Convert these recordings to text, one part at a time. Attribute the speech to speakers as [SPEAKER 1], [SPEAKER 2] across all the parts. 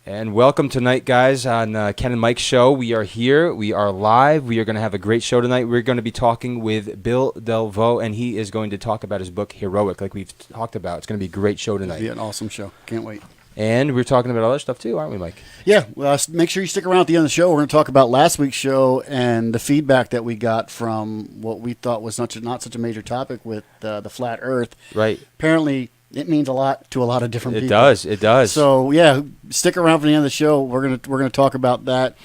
[SPEAKER 1] And welcome tonight, guys, on Ken and Mike's show. We are here. We are live. We are going to have a great show tonight. We're going to be talking with Bill Delvaux, and he is going to talk about his book, Heroic, like we've talked about. It's going to be a great show tonight.
[SPEAKER 2] It'll be an awesome show. Can't wait.
[SPEAKER 1] And we're talking about other stuff, too, aren't we, Mike?
[SPEAKER 2] Yeah. Well, make sure you stick around at the end of the show. We're going to talk about last week's show and the feedback that we got from what we thought was not such a major topic with the flat Earth.
[SPEAKER 1] Right.
[SPEAKER 2] Apparently, it means a lot to a lot of different people.
[SPEAKER 1] It does.
[SPEAKER 2] So, yeah, stick around for the end of the show. We're gonna talk about that.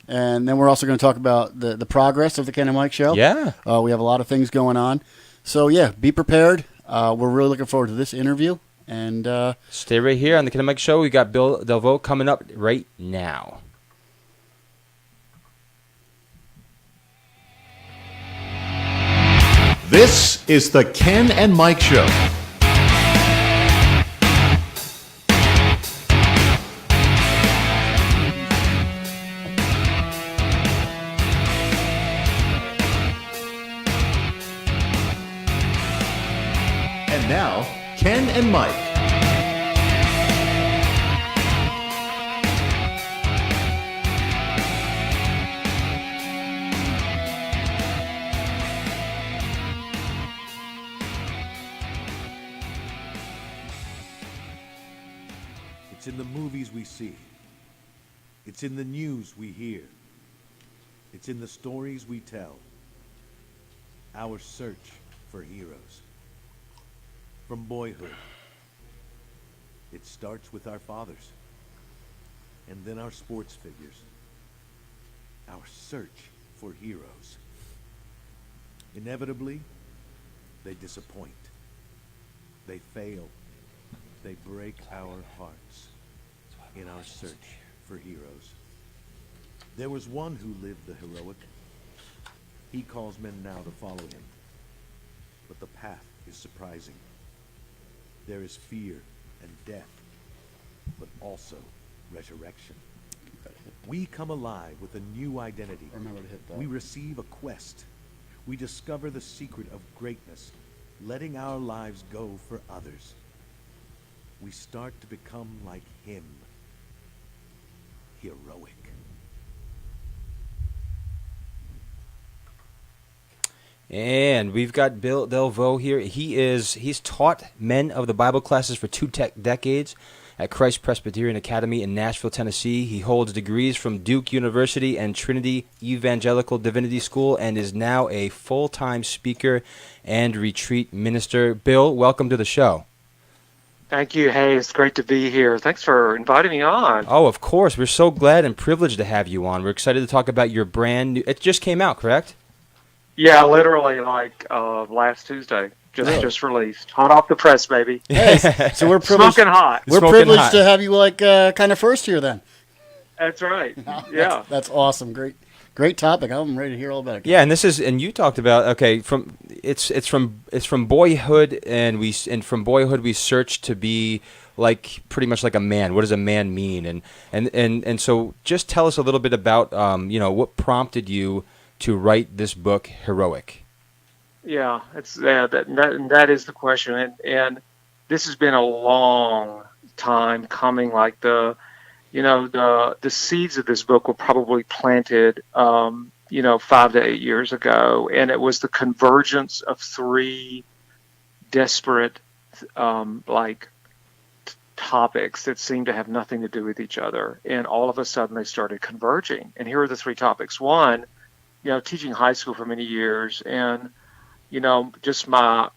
[SPEAKER 2] And then we're also going to talk about the progress of the Ken and Mike show.
[SPEAKER 1] Yeah.
[SPEAKER 2] We have a lot of things going on. So, yeah, be prepared. We're really looking forward to this interview. And
[SPEAKER 1] stay right here on the Ken and Mike show. We got Bill Delvaux coming up right now.
[SPEAKER 3] This is the Ken and Mike show. And now, Ken and Mike.
[SPEAKER 4] It's in the movies we see. It's in the news we hear. It's in the stories we tell. Our search for heroes. From boyhood, it starts with our fathers, and then our sports figures. Our search for heroes. Inevitably, they disappoint. They fail. They break our hearts in our search for heroes. There was one who lived the heroic. He calls men now to follow him. But the path is surprising. There is fear and death, but also resurrection. We come alive with a new identity.
[SPEAKER 2] remember to hit that.
[SPEAKER 4] We receive a quest. We discover the secret of greatness, letting our lives go for others. We start to become like him. Heroic.
[SPEAKER 1] And we've got Bill Delvaux here. He's taught men of the Bible classes for two decades at Christ Presbyterian Academy in Nashville, Tennessee. He holds degrees from Duke University and Trinity Evangelical Divinity School and is now a full-time speaker and retreat minister. Bill, welcome to the show.
[SPEAKER 5] Thank you. Hey, it's great to be here. Thanks for inviting me on.
[SPEAKER 1] Oh, of course. We're so glad and privileged to have you on. We're excited to talk about your brand new... It just came out, correct?
[SPEAKER 5] Yeah, literally like last Tuesday. Just released. Hot off the press, baby.
[SPEAKER 2] Hey, so we're privileged.
[SPEAKER 5] Smoking hot.
[SPEAKER 2] We're
[SPEAKER 1] Smoking
[SPEAKER 2] privileged
[SPEAKER 1] hot.
[SPEAKER 2] to have you kind of first here then.
[SPEAKER 5] That's right. Yeah.
[SPEAKER 2] That's awesome. Great topic. I'm ready to hear all about it.
[SPEAKER 1] Yeah, and you talked about it's from boyhood and from boyhood we search to be like pretty much like a man. What does a man mean? And so just tell us a little bit about what prompted you to write this book, Heroic.
[SPEAKER 5] Yeah, that is the question, and this has been a long time coming. Like the seeds of this book were probably planted 5 to 8 years ago, and it was the convergence of three desperate topics that seemed to have nothing to do with each other, and all of a sudden they started converging. And here are the three topics. One, teaching high school for many years, and just my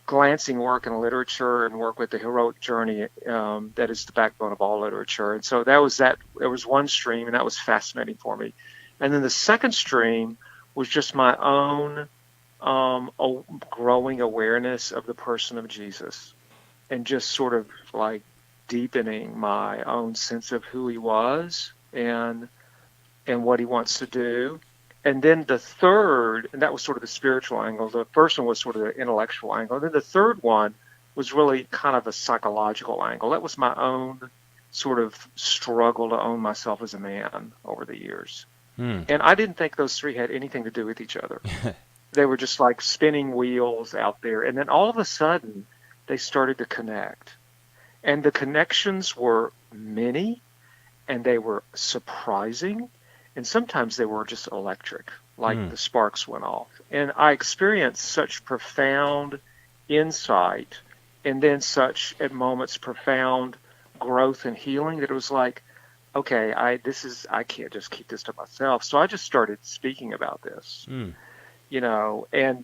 [SPEAKER 5] glancing work in literature and work with the heroic journey that is the backbone of all literature. And so there was one stream, and that was fascinating for me. And then the second stream was just my own growing awareness of the person of Jesus, and just sort of like deepening my own sense of who he was and what he wants to do. And then the third, and that was sort of the spiritual angle. The first one was sort of the intellectual angle. And then the third one was really kind of a psychological angle. That was my own sort of struggle to own myself as a man over the years. And I didn't think those three had anything to do with each other. They were just like spinning wheels out there. And then all of a sudden, they started to connect. And the connections were many, and they were surprising, and sometimes they were just electric, like the sparks went off. And I experienced such profound insight, and then such, at moments, profound growth and healing, that it was like, okay, I can't just keep this to myself. So I just started speaking about this, and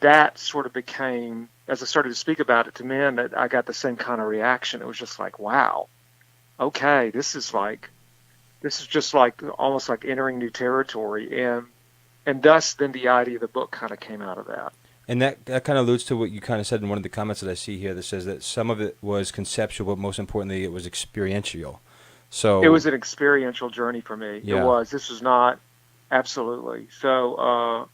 [SPEAKER 5] that sort of became, as I started to speak about it to men, that I got the same kind of reaction. It was just like, wow, okay, this is just like almost like entering new territory, and thus then the idea of the book kind of came out of that.
[SPEAKER 1] And that kind of alludes to what you kind of said in one of the comments that I see here that says that some of it was conceptual, but most importantly, it was experiential. So
[SPEAKER 5] it was an experiential journey for me.
[SPEAKER 1] Yeah.
[SPEAKER 5] It was. This was not absolutely. So,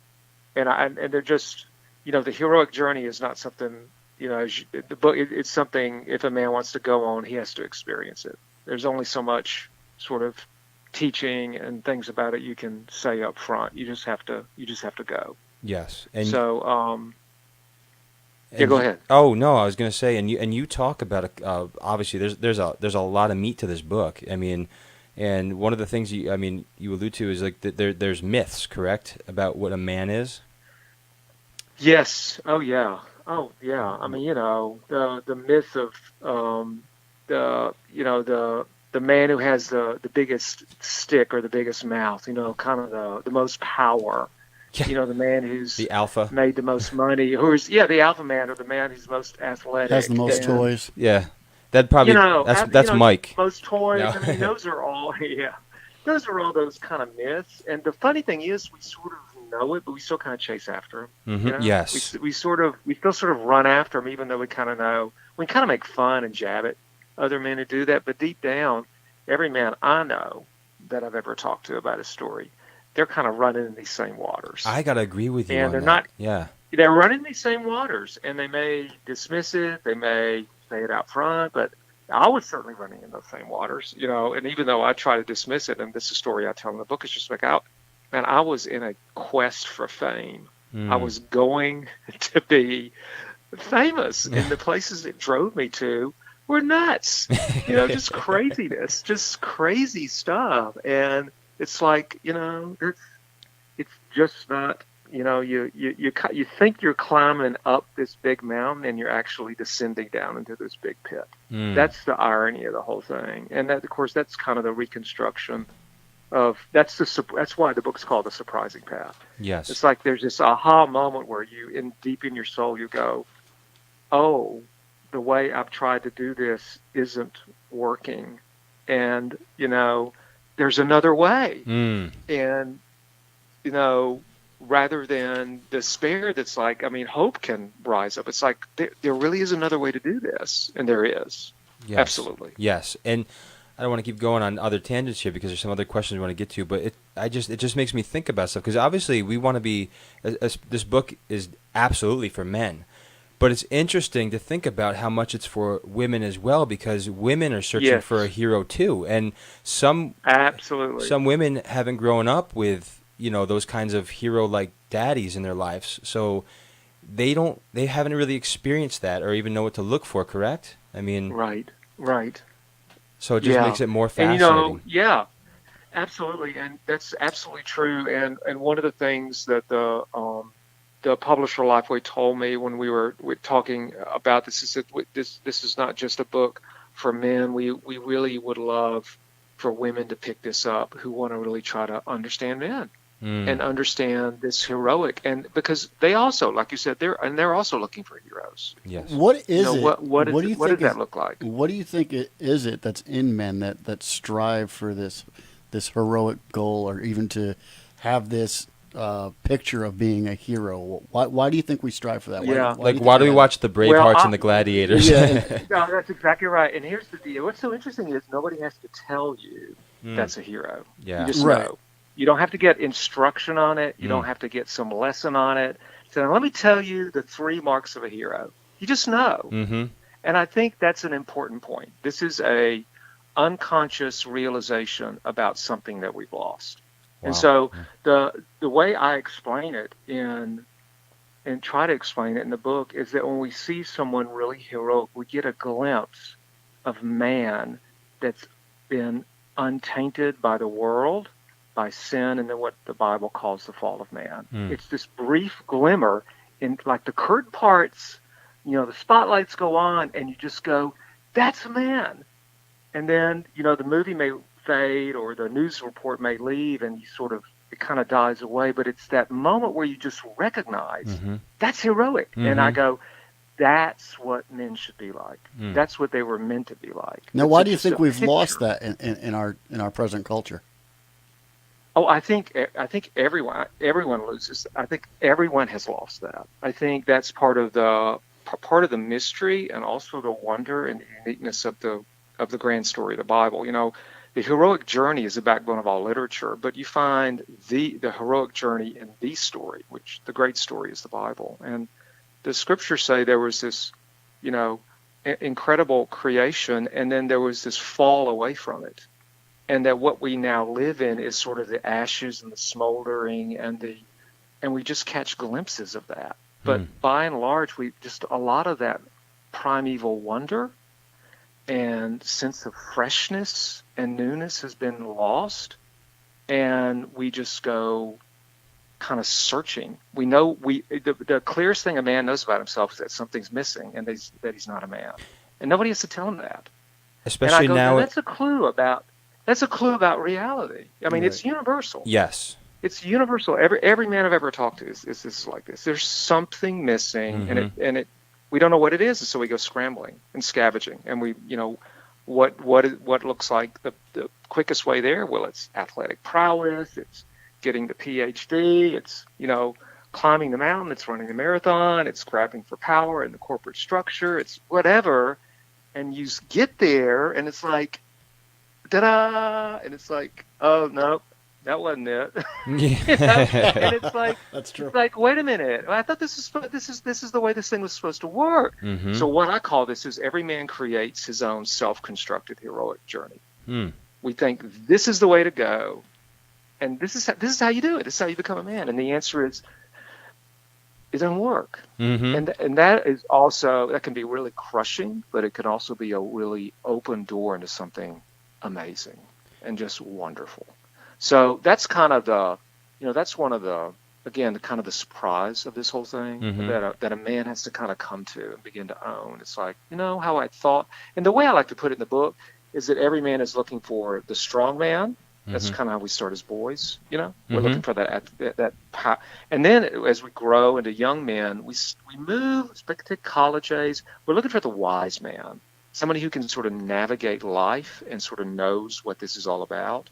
[SPEAKER 5] and they're just, the heroic journey is not something, the book. It's something. If a man wants to go on, he has to experience it. There's only so much sort of teaching and things about it you can say up front. You just have to go.
[SPEAKER 1] Yes. And
[SPEAKER 5] so, yeah, go ahead.
[SPEAKER 1] Oh no, I was going to say, and you talk about obviously there's a lot of meat to this book. I mean, and one of the things you allude to is like that there's myths, correct, about what a man is.
[SPEAKER 5] Yes. Oh yeah. I mean, the myth of the man who has the biggest stick or the biggest mouth, kind of the most power.
[SPEAKER 1] Yeah.
[SPEAKER 5] The man who's
[SPEAKER 1] The alpha.
[SPEAKER 5] made the most money, the alpha man, or the man who's most athletic,
[SPEAKER 2] Has the most toys.
[SPEAKER 1] Yeah, that probably that's Mike.
[SPEAKER 5] Most toys.
[SPEAKER 1] Yeah.
[SPEAKER 5] I mean, those are all those are all those kind of myths. And the funny thing is, we sort of know it, but we still kind of chase after them.
[SPEAKER 1] Mm-hmm. Yes,
[SPEAKER 5] we still sort of run after them, even though we kind of know. We kind of make fun and jab at other men who do that, but deep down, every man I know that I've ever talked to about his story, they're kind of running in these same waters.
[SPEAKER 1] I gotta agree with you.
[SPEAKER 5] And
[SPEAKER 1] on
[SPEAKER 5] they're
[SPEAKER 1] that.
[SPEAKER 5] not.
[SPEAKER 1] Yeah,
[SPEAKER 5] they're running these same waters, and they may dismiss it, they may say it out front, but I was certainly running in those same waters, and even though I try to dismiss it, and this is a story I tell in the book, is just like, man, I was in a quest for fame. I was going to be famous, and the places it drove me to were nuts, just craziness, just crazy stuff. And it's like, it's just not, you think you're climbing up this big mountain, and you're actually descending down into this big pit. That's the irony of the whole thing. And that, of course, that's kind of the reconstruction of, that's why the book's called The Surprising Path.
[SPEAKER 1] yes.
[SPEAKER 5] It's like there's this aha moment where deep in your soul, you go, oh, the way I've tried to do this isn't working. And, there's another way. And, rather than despair, that's like, hope can rise up. It's like, there really is another way to do this. And there is.
[SPEAKER 1] Yes.
[SPEAKER 5] Absolutely.
[SPEAKER 1] Yes, and I don't want to keep going on other tangents here because there's some other questions we want to get to, but it just makes me think about stuff because obviously we want to be. This book is absolutely for men, but it's interesting to think about how much it's for women as well because women are searching
[SPEAKER 5] Yes.
[SPEAKER 1] for a hero too, and some women haven't grown up with those kinds of hero-like daddies in their lives, so they haven't really experienced that or even know what to look for. Correct? I mean,
[SPEAKER 5] Right.
[SPEAKER 1] so it just makes it more fascinating.
[SPEAKER 5] And yeah, absolutely, and that's absolutely true. And one of the things that the publisher Lifeway told me when we were talking about this is that this is not just a book for men. We really would love for women to pick this up who want to really try to understand men and understand this heroic, and because they also, like you said, they're also looking for heroes.
[SPEAKER 1] Yes.
[SPEAKER 2] What is it?
[SPEAKER 5] What
[SPEAKER 2] do you
[SPEAKER 5] does
[SPEAKER 2] think
[SPEAKER 5] that look like?
[SPEAKER 2] What do you think it is that's in men that strive for this heroic goal, or even to have this picture of being a hero? Why do you think we strive for that?
[SPEAKER 5] Yeah.
[SPEAKER 1] Why do we watch the Bravehearts and the Gladiators?
[SPEAKER 2] Yeah.
[SPEAKER 5] No, that's exactly right. And here's the deal. What's so interesting is nobody has to tell you that's a hero.
[SPEAKER 1] Yeah.
[SPEAKER 5] You just
[SPEAKER 2] Right.
[SPEAKER 5] know. You don't have to get instruction on it. You don't have to get some lesson on it. So let me tell you the 3 marks of a hero. You just know.
[SPEAKER 1] Mm-hmm.
[SPEAKER 5] And I think that's an important point. This is a unconscious realization about something that we've lost.
[SPEAKER 1] Wow.
[SPEAKER 5] And so the way I explain it and try to explain it in the book is that when we see someone really heroic, we get a glimpse of man that's been untainted by the world, by sin, and then what the Bible calls the fall of man. It's this brief glimmer in like the curtain parts, the spotlights go on and you just go, that's a man. And then, the movie may fade or the news report may leave and it kind of dies away, but it's that moment where you just recognize that's heroic. And I go, that's what men should be like. That's what they were meant to be like.
[SPEAKER 2] Now, why do you think we've lost that in our present culture?
[SPEAKER 5] Oh, I think everyone loses. I think everyone has lost that. I think that's part of the mystery and also the wonder and uniqueness of the grand story of the Bible. The heroic journey is the backbone of all literature, but you find the heroic journey in the story, which the great story is the Bible. And the scriptures say there was this, incredible creation, and then there was this fall away from it. And that what we now live in is sort of the ashes and the smoldering and we just catch glimpses of that. But by and large, a lot of that primeval wonder and sense of freshness and newness has been lost. And we just go kind of searching. We know the clearest thing a man knows about himself is that something's missing and that he's not a man. And nobody has to tell him that.
[SPEAKER 1] Especially
[SPEAKER 5] and I go,
[SPEAKER 1] now.
[SPEAKER 5] That's a clue about reality. I mean, It's universal.
[SPEAKER 1] Yes.
[SPEAKER 5] It's universal. Every man I've ever talked to is like this. There's something missing, and we don't know what it is, and so we go scrambling and scavenging, and we, what looks like the quickest way there. Well, it's athletic prowess. It's getting the PhD. It's climbing the mountain. It's running the marathon. It's grabbing for power in the corporate structure. It's whatever, and you get there, and it's like, ta-da! And it's like, oh no, that wasn't it. And it's like,
[SPEAKER 2] that's true.
[SPEAKER 5] It's like, wait a minute, I thought this is the way this thing was supposed to work. So what I call this is every man creates his own self-constructed heroic journey. We think this is the way to go, and this is how you do it. This is how you become a man. And the answer is, it doesn't work. And that is also, that can be really crushing, but it can also be a really open door into something amazing and just wonderful. So that's kind of that's one of the, again, the kind of the surprise of this whole thing that a man has to kind of come to and begin to own. It's like, how I thought, and the way I like to put it in the book is that every man is looking for the strong man. That's kind of how we start as boys. We're looking for that power. And then as we grow into young men, we move, especially college age, we're looking for the wise man. Somebody who can sort of navigate life and sort of knows what this is all about.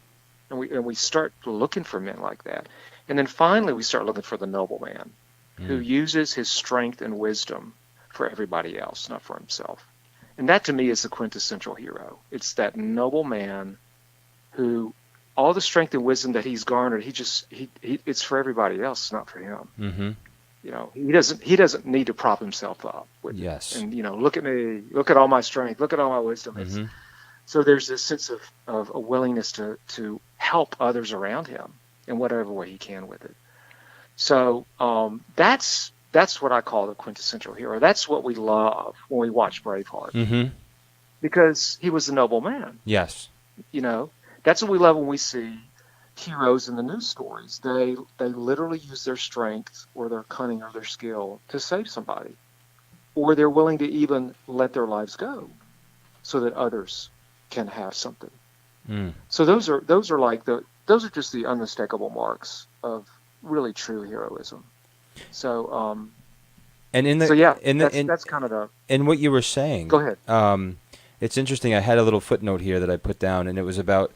[SPEAKER 5] And we start looking for men like that. And then finally we start looking for the noble man who uses his strength and wisdom for everybody else, not for himself. And that to me is the quintessential hero. It's that noble man who all the strength and wisdom that he's garnered, it's for everybody else, not for him. He doesn't need to prop himself up with
[SPEAKER 1] Yes.
[SPEAKER 5] And look at me, look at all my strength, look at all my wisdom. So there's this sense of a willingness to help others around him in whatever way he can with it. So that's what I call the quintessential hero. That's what we love when we watch Braveheart, because he was a noble man.
[SPEAKER 1] Yes.
[SPEAKER 5] That's what we love when we see heroes in the news stories. They literally use their strength or their cunning or their skill to save somebody, or they're willing to even let their lives go so that others can have something. So those are just the unmistakable marks of really true heroism. So that's kind of the.
[SPEAKER 1] And what you were saying.
[SPEAKER 5] Go ahead.
[SPEAKER 1] It's interesting. I had a little footnote here that I put down, and it was about.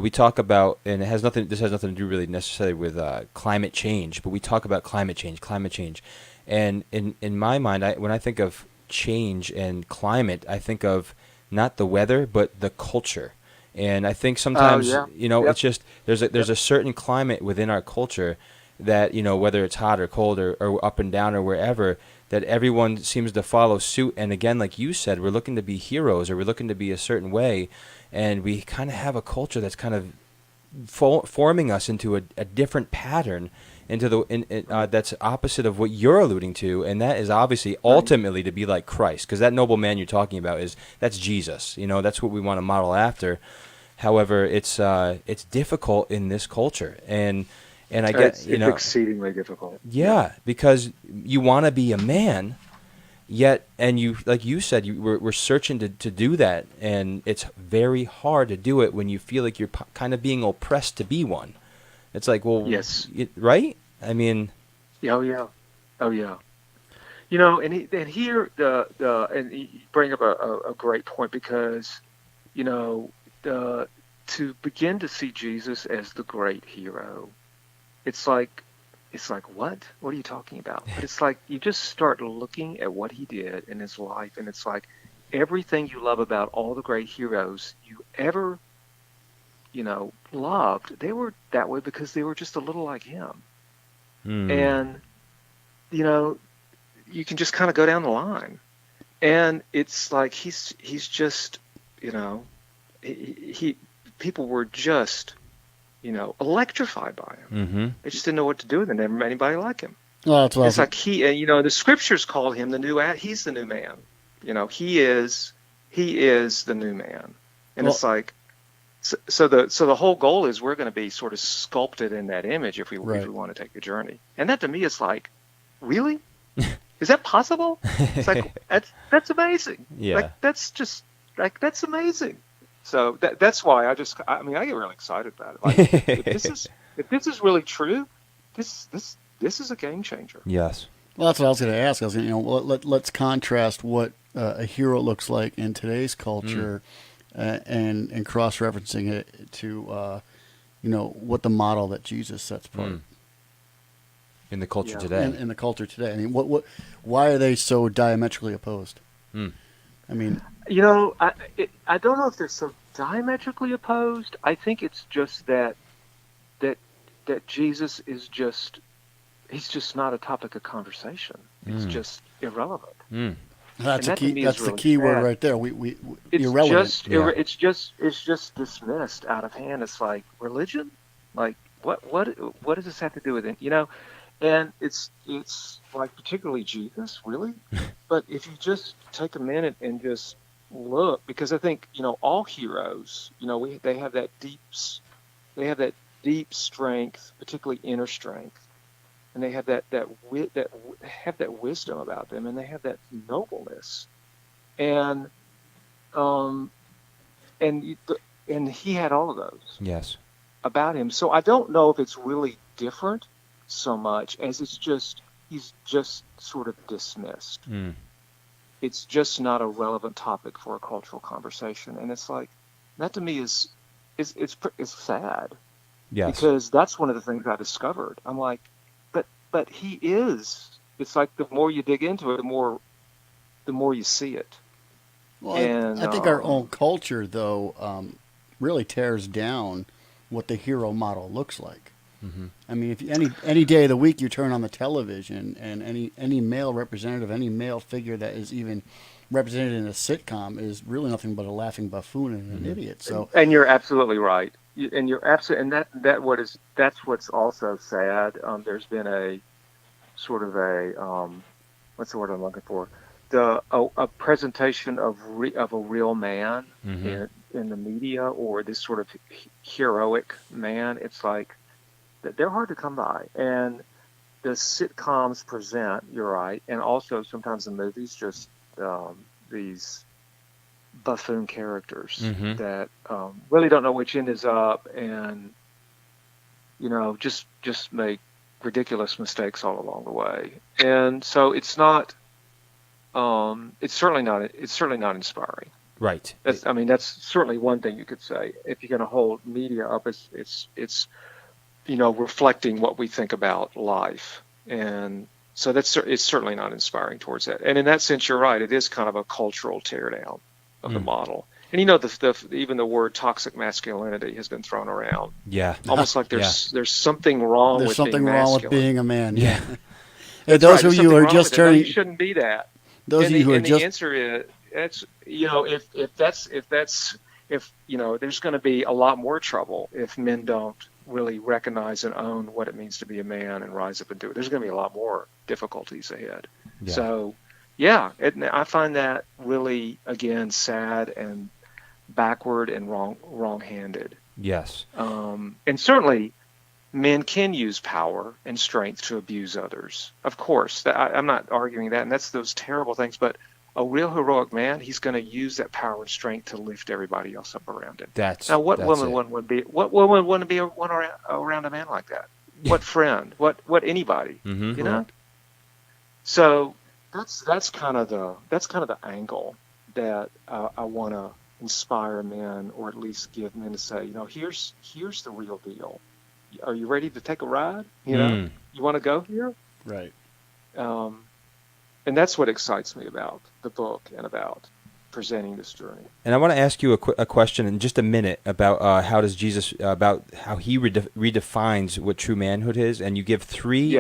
[SPEAKER 1] We talk about, and it has nothing. This has nothing to do really necessarily with climate change, but we talk about climate change, and in my mind, when I think of change and climate, I think of not the weather, but the culture. And I think sometimes, it's just there's a certain climate within our culture that, whether it's hot or cold or up and down or wherever, that everyone seems to follow suit. And again, like you said, we're looking to be heroes, or we're looking to be a certain way, and we kind of have a culture that's kind of forming us into a different pattern, into that's opposite of what you're alluding to, and that is obviously ultimately to be like Christ, because that noble man you're talking about that's Jesus. That's what we want to model after. However, it's difficult in this culture, and I get
[SPEAKER 5] It's exceedingly difficult.
[SPEAKER 1] yeah, because you want to be a man, yet, and you, like you said, we're searching to do that, and it's very hard to do it when you feel like you're kind of being oppressed to be one. It's like, well,
[SPEAKER 5] Yes.
[SPEAKER 1] right? I mean,
[SPEAKER 5] Oh yeah. Oh yeah. You know, and here and you bring up a great point, because you know, to begin to see Jesus as the great hero, it's like what? What are you talking about? But it's like you just start looking at what he did in his life, and it's like everything you love about all the great heroes you ever, loved, they were that way because they were just a little like him. And you know, you can just kind of go down the line, and it's like he's just, he people were just, electrified by him. They just didn't know what to do with him. They never met anybody like him.
[SPEAKER 2] Well, that's what
[SPEAKER 5] It's like the scriptures called him he's the new man. He is the new man. And it's like, so the whole goal is we're going to be sort of sculpted in that image if we want to take the journey. And that to me is like, really? Is that possible? It's like, that's amazing.
[SPEAKER 1] Yeah.
[SPEAKER 5] Like, that's just like, that's amazing. So that's why I get really excited about it. Like, if this is really true, this is a game changer.
[SPEAKER 1] yes.
[SPEAKER 2] Well, that's what I was going to ask. I was let's contrast what a hero looks like in today's culture, and cross-referencing it to what the model that Jesus sets apart
[SPEAKER 1] In the culture
[SPEAKER 5] Yeah.
[SPEAKER 1] today.
[SPEAKER 2] in the culture today. I mean, why are they so diametrically opposed? I mean,
[SPEAKER 5] I don't know if they're so diametrically opposed. I think it's just that Jesus is he's just not a topic of conversation. It's just irrelevant.
[SPEAKER 2] that's
[SPEAKER 5] that to me
[SPEAKER 2] That's
[SPEAKER 5] is
[SPEAKER 2] the
[SPEAKER 5] really
[SPEAKER 2] key word
[SPEAKER 5] sad.
[SPEAKER 2] right there. We
[SPEAKER 5] It's
[SPEAKER 2] irrelevant.
[SPEAKER 5] just it's just dismissed out of hand. It's like religion, like what does this have to do with it? And it's like particularly Jesus, really. But if you just take a minute and just look, because I think all heroes, they have that deep strength, particularly inner strength, and they have that wisdom about them, and they have that nobleness, and he had all of those
[SPEAKER 1] Yes.
[SPEAKER 5] about him. So I don't know if it's really different so much as he's just sort of dismissed. It's just not a relevant topic for a cultural conversation, and it's like that to me is sad.
[SPEAKER 1] Yes.
[SPEAKER 5] Because that's one of the things I discovered. I'm like, but he is. It's like the more you dig into it, the more you see it.
[SPEAKER 2] Well,
[SPEAKER 5] And
[SPEAKER 2] I think our own culture, though, really tears down what the hero model looks like. I mean, if any day of the week you turn on the television, and any male representative, any male figure that is even represented in a sitcom is really nothing but a laughing buffoon and an idiot. So,
[SPEAKER 5] and you're absolutely right. And you're absolutely, and that's what's also sad. There's been a sort of what's the word I'm looking for? A presentation of a real man in the media, or this sort of heroic man. It's like they're hard to come by, and the sitcoms present. You're right, and also sometimes the movies just these buffoon characters that really don't know which end is up, and just make ridiculous mistakes all along the way. And so it's not. It's certainly not inspiring.
[SPEAKER 1] Right.
[SPEAKER 5] That's certainly one thing you could say. If you're going to hold media up, it's reflecting what we think about life, and so it's certainly not inspiring towards that. And in that sense, you're right. It is kind of a cultural teardown of the model. And even the word toxic masculinity has been thrown around.
[SPEAKER 1] Yeah.
[SPEAKER 5] Almost like there's something wrong
[SPEAKER 2] there's
[SPEAKER 5] with
[SPEAKER 2] something
[SPEAKER 5] being
[SPEAKER 2] wrong
[SPEAKER 5] masculine.
[SPEAKER 2] with being a man.
[SPEAKER 1] Yeah.
[SPEAKER 2] Hey,
[SPEAKER 5] That's
[SPEAKER 2] those
[SPEAKER 5] right.
[SPEAKER 2] of
[SPEAKER 5] There's
[SPEAKER 2] you who
[SPEAKER 5] something
[SPEAKER 2] are
[SPEAKER 5] wrong
[SPEAKER 2] just
[SPEAKER 5] with it. No,
[SPEAKER 2] turning,
[SPEAKER 5] you shouldn't be that.
[SPEAKER 2] those of you who are
[SPEAKER 5] And
[SPEAKER 2] just
[SPEAKER 5] the answer is if there's going to be a lot more trouble if men don't really recognize and own what it means to be a man and rise up and do it. There's going to be a lot more difficulties ahead.
[SPEAKER 1] Yeah.
[SPEAKER 5] So, I find that really, again, sad and backward and wrong-handed.
[SPEAKER 1] Yes.
[SPEAKER 5] And certainly, men can use power and strength to abuse others. Of course, I'm not arguing that, and that's those terrible things. But a real heroic man, he's going to use that power and strength to lift everybody else up around him. Now, what woman would be? What woman wouldn't be around a man like that? What friend? What anybody?
[SPEAKER 1] Mm-hmm.
[SPEAKER 5] You know. So that's kind of the angle that I want to inspire men, or at least give men to say, here's the real deal. Are you ready to take a ride? You want to go here?
[SPEAKER 2] Right.
[SPEAKER 5] And that's what excites me about the book and about presenting this journey.
[SPEAKER 1] And I want to ask you a question in just a minute about how does Jesus, about how he redefines what true manhood is, and you give three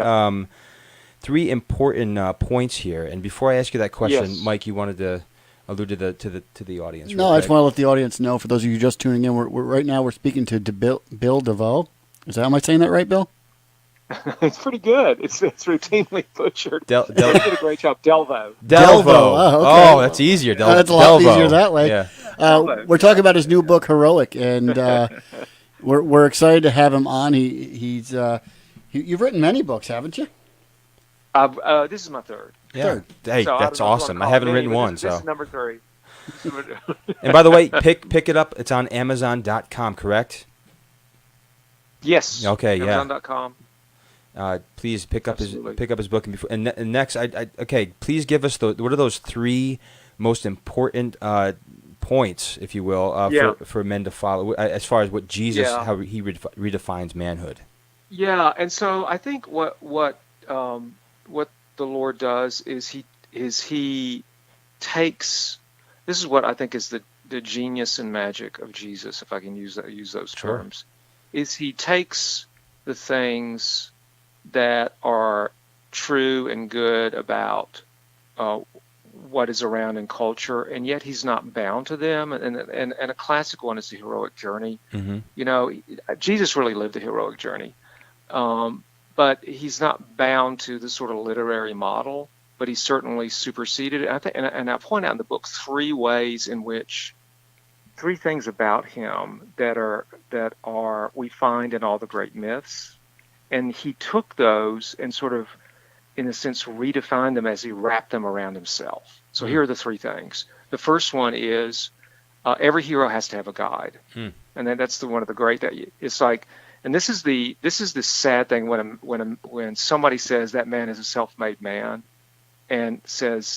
[SPEAKER 1] important points here. And before I ask you that question,
[SPEAKER 5] Yes.
[SPEAKER 1] Mike, you wanted to allude to the audience.
[SPEAKER 2] No, I just want to let the audience know, for those of you just tuning in, we're right now we're speaking to Bill Delvaux. Am I saying that right, Bill?
[SPEAKER 5] It's pretty good. It's routinely butchered.
[SPEAKER 1] You
[SPEAKER 5] You did a great job, Delvaux.
[SPEAKER 1] Delvaux.
[SPEAKER 2] Oh, okay.
[SPEAKER 1] Oh, that's easier.
[SPEAKER 2] That's a lot
[SPEAKER 1] Delvaux.
[SPEAKER 2] easier that way.
[SPEAKER 1] Yeah.
[SPEAKER 2] We're talking about his new book, Heroic, and we're excited to have him on. You've written many books, haven't you?
[SPEAKER 5] This is my third.
[SPEAKER 1] Yeah.
[SPEAKER 2] Third.
[SPEAKER 1] Hey,
[SPEAKER 5] So I
[SPEAKER 1] that's
[SPEAKER 5] don't know if
[SPEAKER 1] awesome.
[SPEAKER 5] I'll
[SPEAKER 1] I haven't
[SPEAKER 5] call it
[SPEAKER 1] written
[SPEAKER 5] many, but
[SPEAKER 1] one,
[SPEAKER 5] this
[SPEAKER 1] so.
[SPEAKER 5] is number 3.
[SPEAKER 1] And by the way, pick it up. It's on Amazon.com, correct?
[SPEAKER 5] Yes.
[SPEAKER 1] Okay, yeah.
[SPEAKER 5] Amazon.com.
[SPEAKER 1] Please pick up
[SPEAKER 5] Absolutely.
[SPEAKER 1] his book, and next, okay. Please give us what are those 3 most important points, if you will, for men to follow, as far as what Jesus, how he redefines manhood.
[SPEAKER 5] Yeah, and so I think what the Lord does is he takes. This is what I think is the genius and magic of Jesus, if I can use those
[SPEAKER 1] Sure.
[SPEAKER 5] terms, is he takes the things that are true and good about what is around in culture, and yet he's not bound to them. And a classic one is the heroic journey.
[SPEAKER 1] Mm-hmm.
[SPEAKER 5] Jesus really lived a heroic journey, but he's not bound to the sort of literary model, but he certainly superseded it. And I point out in the book 3 things about him that are we find in all the great myths. And he took those and sort of, in a sense, redefined them as he wrapped them around himself. So here are the 3 things. The first one is every hero has to have a guide, and then that's one of the great. It's like, and this is the sad thing when somebody says that man is a self-made man, and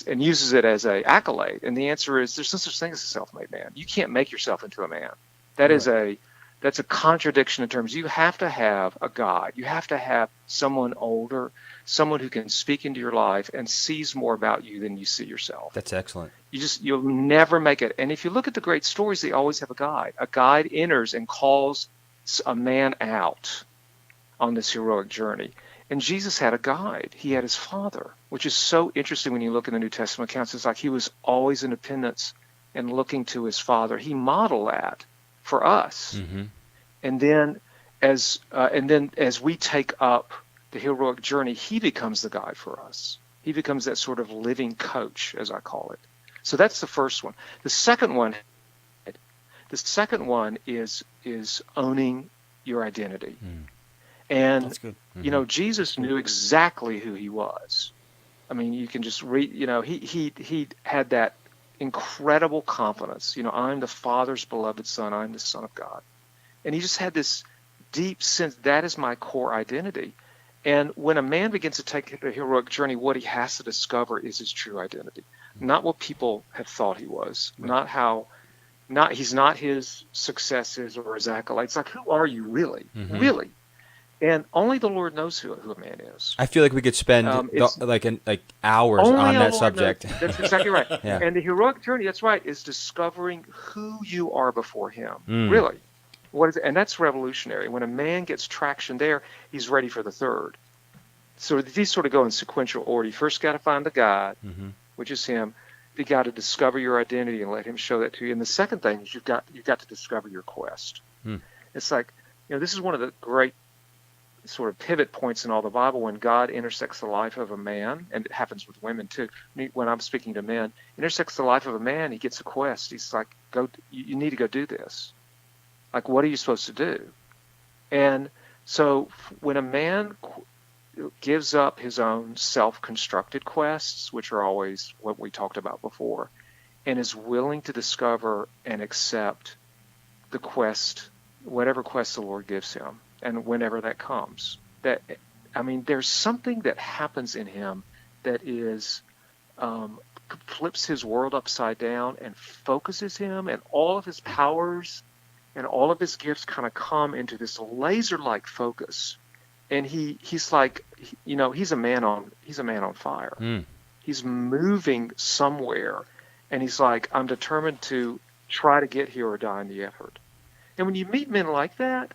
[SPEAKER 5] uses it as a accolade, and the answer is there's no such thing as a self-made man. You can't make yourself into a man. That's a contradiction in terms. You have to have a guide. You have to have someone older, someone who can speak into your life and sees more about you than you see yourself.
[SPEAKER 1] That's excellent.
[SPEAKER 5] You'll never make it. And if you look at the great stories, they always have a guide. A guide enters and calls a man out on this heroic journey. And Jesus had a guide. He had his Father, which is so interesting when you look in the New Testament accounts. It's like he was always in dependence and looking to his Father. He modeled that for us.
[SPEAKER 1] Mm-hmm.
[SPEAKER 5] And then as we take up the heroic journey, he becomes the guide for us. He becomes that sort of living coach, as I call it. So that's the first one. The second one is owning your identity. And
[SPEAKER 2] That's good.
[SPEAKER 5] Jesus knew exactly who he was. I mean, you can just read, he had that incredible confidence. I'm the Father's beloved Son. I'm the Son of God. And he just had this deep sense, that is my core identity. And when a man begins to take the heroic journey, what he has to discover is his true identity. Not what people have thought he was.
[SPEAKER 1] Right.
[SPEAKER 5] He's not his successes or his accolades. Like, who are you really?
[SPEAKER 1] Mm-hmm.
[SPEAKER 5] Really? And only the Lord knows who a man is.
[SPEAKER 1] I feel like we could spend like hours
[SPEAKER 5] Only
[SPEAKER 1] on
[SPEAKER 5] the
[SPEAKER 1] that
[SPEAKER 5] Lord
[SPEAKER 1] subject.
[SPEAKER 5] knows. That's exactly right.
[SPEAKER 1] Yeah.
[SPEAKER 5] And the heroic journey, that's right, is discovering who you are before him. Really. What is it? And that's revolutionary. When a man gets traction there, he's ready for the third. So these sort of go in sequential order. You first got to find the God, which is him. You got to discover your identity and let him show that to you. And the second thing is you've got to discover your quest. It's like, this is one of the great sort of pivot points in all the Bible when God intersects the life of a man, and it happens with women too. When I'm speaking to men, intersects the life of a man, he gets a quest. He's like, You need to go do this. Like, what are you supposed to do? And so when a man gives up his own self-constructed quests, which are always what we talked about before, and is willing to discover and accept the quest, whatever quest the Lord gives him, and whenever that comes, there's something that happens in him that is flips his world upside down and focuses him, and all of his powers and all of his gifts kind of come into this laser-like focus. And he's like, he's a man on fire.
[SPEAKER 1] Mm.
[SPEAKER 5] He's moving somewhere, and he's like, I'm determined to try to get here or die in the effort. And when you meet men like that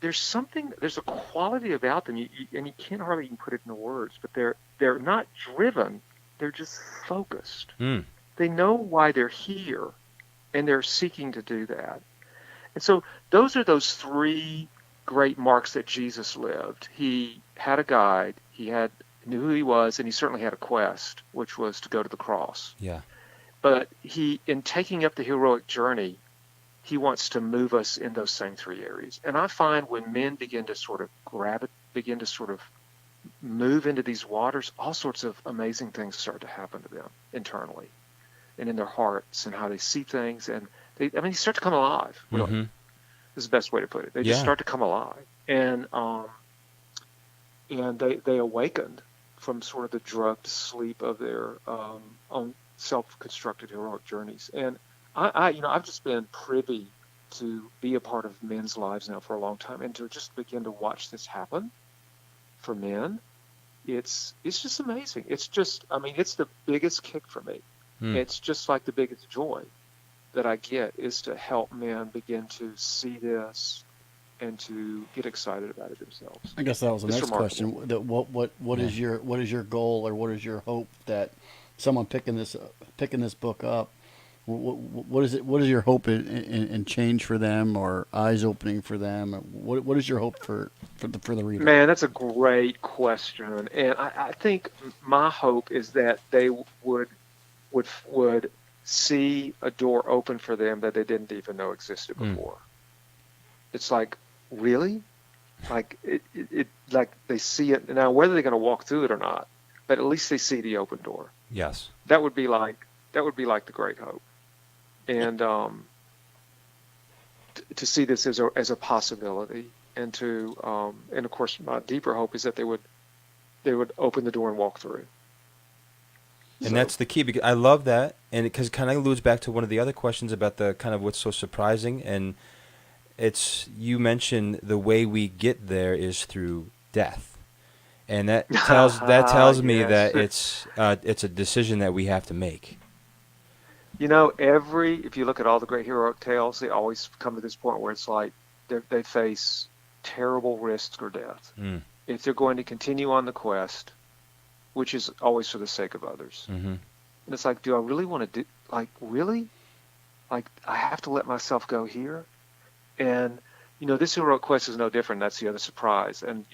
[SPEAKER 5] there's a quality about them, and you can't hardly even put it into words, but they're not driven, they're just focused.
[SPEAKER 1] Mm.
[SPEAKER 5] They know why they're here, and they're seeking to do that. And so those are those three great marks that Jesus lived. He had a guide, knew who he was, and he certainly had a quest, which was to go to the cross.
[SPEAKER 1] Yeah.
[SPEAKER 5] But in taking up the heroic journey, he wants to move us in those same three areas. And I find when men begin to sort of move into these waters, all sorts of amazing things start to happen to them internally and in their hearts and how they see things. And they start to come alive, really.
[SPEAKER 1] Mm-hmm.
[SPEAKER 5] Is the best way to put it. They just start to come alive. And they awakened from sort of the drugged sleep of their own self-constructed heroic journeys. And I've just been privy to be a part of men's lives now for a long time, and to just begin to watch this happen for men, it's just amazing. It's just, it's the biggest kick for me. It's just like the biggest joy that I get is to help men begin to see this and to get excited about it themselves.
[SPEAKER 2] I guess that was the
[SPEAKER 5] It's
[SPEAKER 2] next
[SPEAKER 5] remarkable.
[SPEAKER 2] question. What is your goal, or what is your hope that someone picking this book up? What is it? What is your hope in change for them, or eyes opening for them? What is your hope for the reader?
[SPEAKER 5] Man, that's a great question, and I think my hope is that they would see a door open for them that they didn't even know existed before. It's like, really? Like it like they see it now, whether they're going to walk through it or not, but at least they see the open door.
[SPEAKER 1] Yes.
[SPEAKER 5] That would be like the great hope. And to see this as a possibility, and to and of course my deeper hope is that they would open the door and walk through.
[SPEAKER 1] And that's the key, because I love that, and because it kind of alludes back to one of the other questions about the kind of what's so surprising, and you mentioned the way we get there is through death, and that tells me
[SPEAKER 5] Yes.
[SPEAKER 1] that it's a decision that we have to make.
[SPEAKER 5] If you look at all the great heroic tales, they always come to this point where it's like they face terrible risk or death. If they're going to continue on the quest, which is always for the sake of others.
[SPEAKER 1] Mm-hmm.
[SPEAKER 5] And it's like, do I really want to do, really? Like, I have to let myself go here? And, this heroic quest is no different. That's the other surprise. And,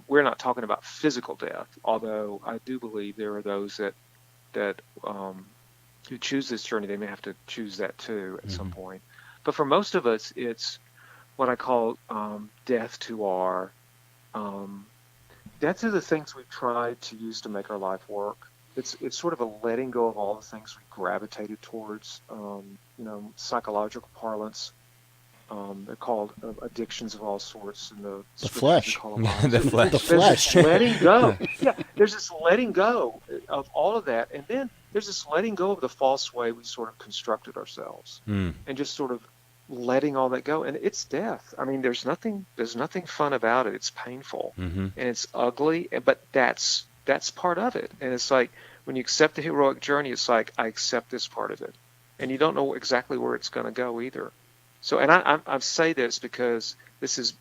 [SPEAKER 5] we're not talking about physical death, although I do believe there are those that who choose this journey. They may have to choose that too at some point. But for most of us, it's what I call death to our death to the things we've tried to use to make our life work. It's sort of a letting go of all the things we gravitated towards. Psychological parlance. They're called addictions of all sorts in the
[SPEAKER 2] flesh.
[SPEAKER 1] The flesh.
[SPEAKER 2] The flesh.
[SPEAKER 5] There's this letting go. Yeah, there's this letting go of all of that, and then there's this letting go of the false way we sort of constructed ourselves, and just sort of letting all that go. And it's death. There's nothing fun about it. It's painful, and it's ugly, but that's part of it. And it's like when you accept the heroic journey, it's like, I accept this part of it, and you don't know exactly where it's going to go either. So, and I say this because this has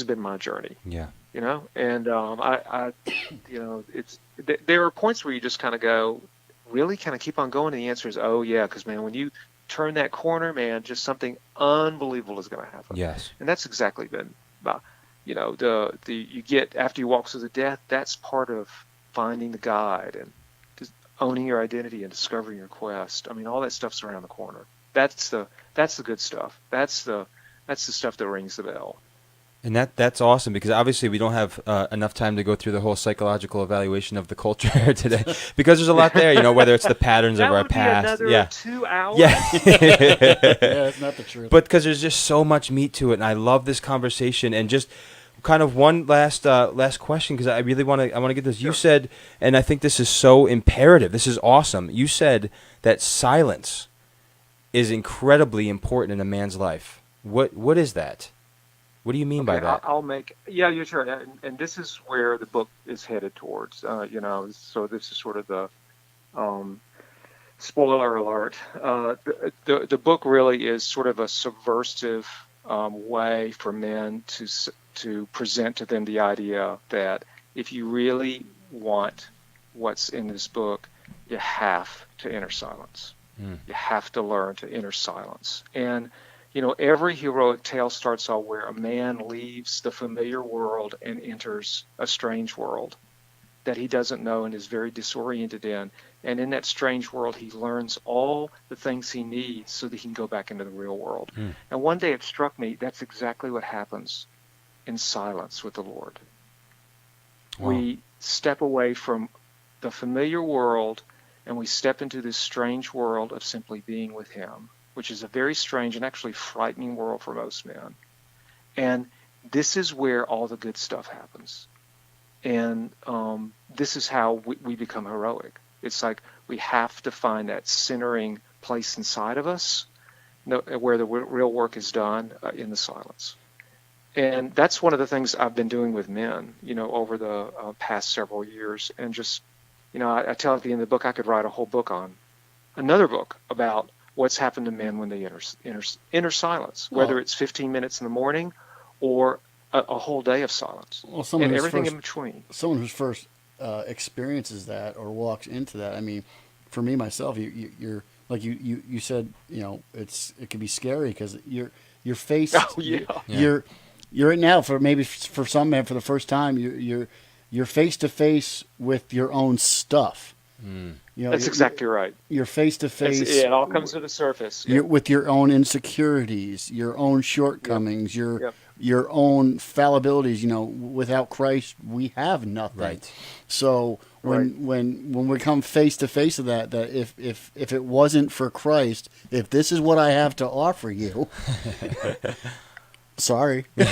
[SPEAKER 5] been my journey.
[SPEAKER 1] Yeah.
[SPEAKER 5] And there are points where you just kind of go, really, can I keep on going? And the answer is, oh yeah, because man, when you turn that corner, man, just something unbelievable is going to happen.
[SPEAKER 1] Yes.
[SPEAKER 5] And that's exactly been, you get after you walk through the death. That's part of finding the guide, and owning your identity and discovering your quest. I mean, all that stuff's around the corner. That's the good stuff. That's the stuff that rings the bell.
[SPEAKER 1] And that's awesome, because obviously we don't have enough time to go through the whole psychological evaluation of the culture today, because there's a lot there, whether it's the patterns of our past.
[SPEAKER 5] That would be another 2 hours.
[SPEAKER 1] Yeah.
[SPEAKER 2] Yeah, it's not the truth.
[SPEAKER 1] But because there's just so much meat to it, and I love this conversation. And just kind of one last question, because I really want to get this. Sure. You said, and I think this is so imperative. This is awesome. You said that silence is incredibly important in a man's life. What is that? What do you mean by that?
[SPEAKER 5] You're sure. And this is where the book is headed towards, so this is sort of the, spoiler alert. The book really is sort of a subversive way for men to present to them the idea that if you really want what's in this book, you have to enter silence. You have to learn to enter silence. And every heroic tale starts out where a man leaves the familiar world and enters a strange world that he doesn't know and is very disoriented in. And in that strange world, he learns all the things he needs so that he can go back into the real world. And one day it struck me, that's exactly what happens in silence with the Lord. Wow. We step away from the familiar world and we step into this strange world of simply being with him, which is a very strange and actually frightening world for most men. And this is where all the good stuff happens. And this is how we become heroic. It's like we have to find that centering place inside of us where the real work is done in the silence. And that's one of the things I've been doing with men, over the past several years. And just, I tell at the end of the book, I could write a whole book on another book about what's happened to men when they enter silence, whether it's 15 minutes in the morning or a whole day of silence, and everything in between.
[SPEAKER 2] Someone who's first experiences that or walks into that. I mean, for me myself, you're like you said, it can be scary because you're faced.
[SPEAKER 5] Oh yeah.
[SPEAKER 2] You're right now for some men for the first time. You're face to face with your own stuff.
[SPEAKER 5] That's exactly right.
[SPEAKER 2] You're face to face.
[SPEAKER 5] It all comes to the surface.
[SPEAKER 2] You're with your own insecurities, your own shortcomings, your own fallibilities. Without Christ, we have nothing.
[SPEAKER 1] Right.
[SPEAKER 2] So when we come face to face with that if it wasn't for Christ, if this is what I have to offer you. Sorry. So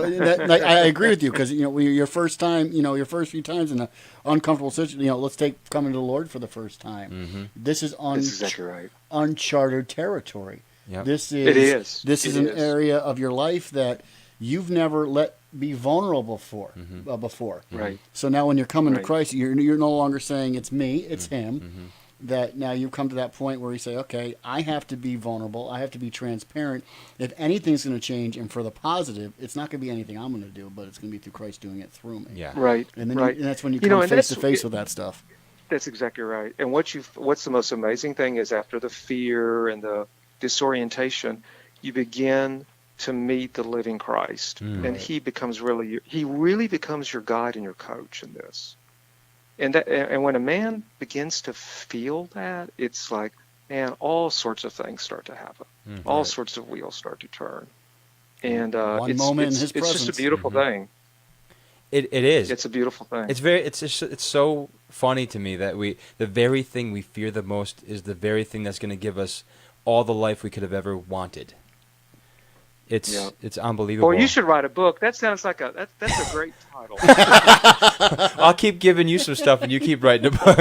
[SPEAKER 2] I agree with you because your first time, your first few times in an uncomfortable situation. Let's take coming to the Lord for the first time.
[SPEAKER 1] Mm-hmm.
[SPEAKER 2] This is
[SPEAKER 5] That's exactly right.
[SPEAKER 2] Uncharted territory.
[SPEAKER 1] Yep.
[SPEAKER 2] This is an area of your life that you've never let be vulnerable for before.
[SPEAKER 5] Right.
[SPEAKER 2] So now when you're coming to Christ, you're no longer saying it's me, it's Him.
[SPEAKER 1] Mm-hmm.
[SPEAKER 2] That now you come to that point where you say, okay, I have to be vulnerable. I have to be transparent. If anything's going to change, and for the positive, it's not going to be anything I'm going to do, but it's going to be through Christ doing it through me.
[SPEAKER 1] Yeah.
[SPEAKER 5] Right.
[SPEAKER 2] And then
[SPEAKER 5] and
[SPEAKER 2] that's when you come face to face with that stuff.
[SPEAKER 5] That's exactly right. And what's the most amazing thing is after the fear and the disorientation, you begin to meet the living Christ, and He really becomes your guide and your coach in this. And when a man begins to feel that, it's like, man, all sorts of things start to happen. All sorts of wheels start to turn. And it's just a beautiful thing.
[SPEAKER 1] It is.
[SPEAKER 5] It's a beautiful thing.
[SPEAKER 1] It's so funny to me that the very thing we fear the most is the very thing that's going to give us all the life we could have ever wanted. It's unbelievable.
[SPEAKER 5] Well, you should write a book. That sounds like that's a great title.
[SPEAKER 1] I'll keep giving you some stuff, and you keep writing a book.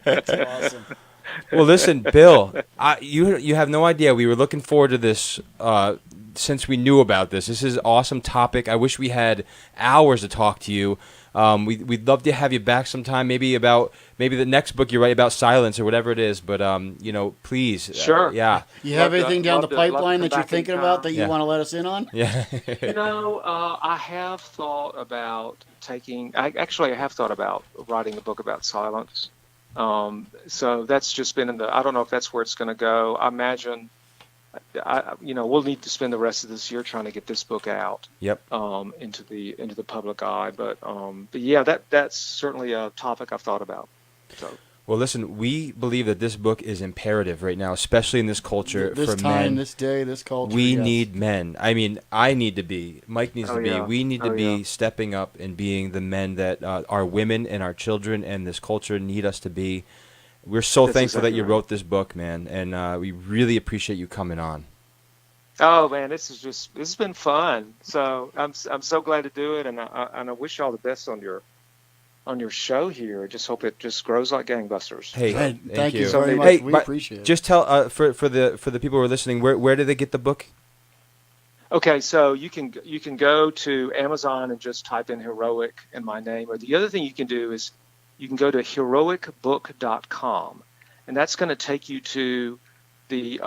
[SPEAKER 2] That's awesome.
[SPEAKER 1] Well, listen, Bill, you have no idea. We were looking forward to this since we knew about this. This is an awesome topic. I wish we had hours to talk to you. We'd love to have you back sometime, maybe the next book you write about silence or whatever it is. But please,
[SPEAKER 5] sure,
[SPEAKER 1] yeah.
[SPEAKER 2] You have anything down the pipeline that you're thinking about that you want to let us in on?
[SPEAKER 1] Yeah.
[SPEAKER 5] I have thought about I have thought about writing a book about silence. So that's just been I don't know if that's where it's going to go. I imagine we'll need to spend the rest of this year trying to get this book out
[SPEAKER 1] Yep.
[SPEAKER 5] into the public eye. But yeah, that's certainly a topic I've thought about. So.
[SPEAKER 1] Well, listen, we believe that this book is imperative right now, especially in this culture
[SPEAKER 2] This
[SPEAKER 1] for
[SPEAKER 2] time,
[SPEAKER 1] men.
[SPEAKER 2] this day, this culture.
[SPEAKER 1] We
[SPEAKER 2] yes.
[SPEAKER 1] need men. I mean, I need to be. Mike needs to be.
[SPEAKER 5] Yeah.
[SPEAKER 1] We need to be
[SPEAKER 5] Yeah.
[SPEAKER 1] stepping up and being the men that our women and our children and this culture need us to be. We're so
[SPEAKER 5] That's
[SPEAKER 1] thankful that
[SPEAKER 5] exactly
[SPEAKER 1] you
[SPEAKER 5] right.
[SPEAKER 1] wrote this book, man, and we really appreciate you coming on.
[SPEAKER 5] Oh man, this has been fun. So I'm so glad to do it, and I wish you all the best on your show here. I just hope it just grows like gangbusters.
[SPEAKER 1] Hey,
[SPEAKER 2] Hey, thank you
[SPEAKER 1] you.
[SPEAKER 2] very much.
[SPEAKER 1] Hey,
[SPEAKER 2] We
[SPEAKER 1] but
[SPEAKER 2] appreciate it.
[SPEAKER 1] just tell for the people who are listening, where do they get the book?
[SPEAKER 5] Okay, so you can go to Amazon and just type in heroic and my name. Or the other thing you can do is you can go to heroicbook.com, and that's going to take you to the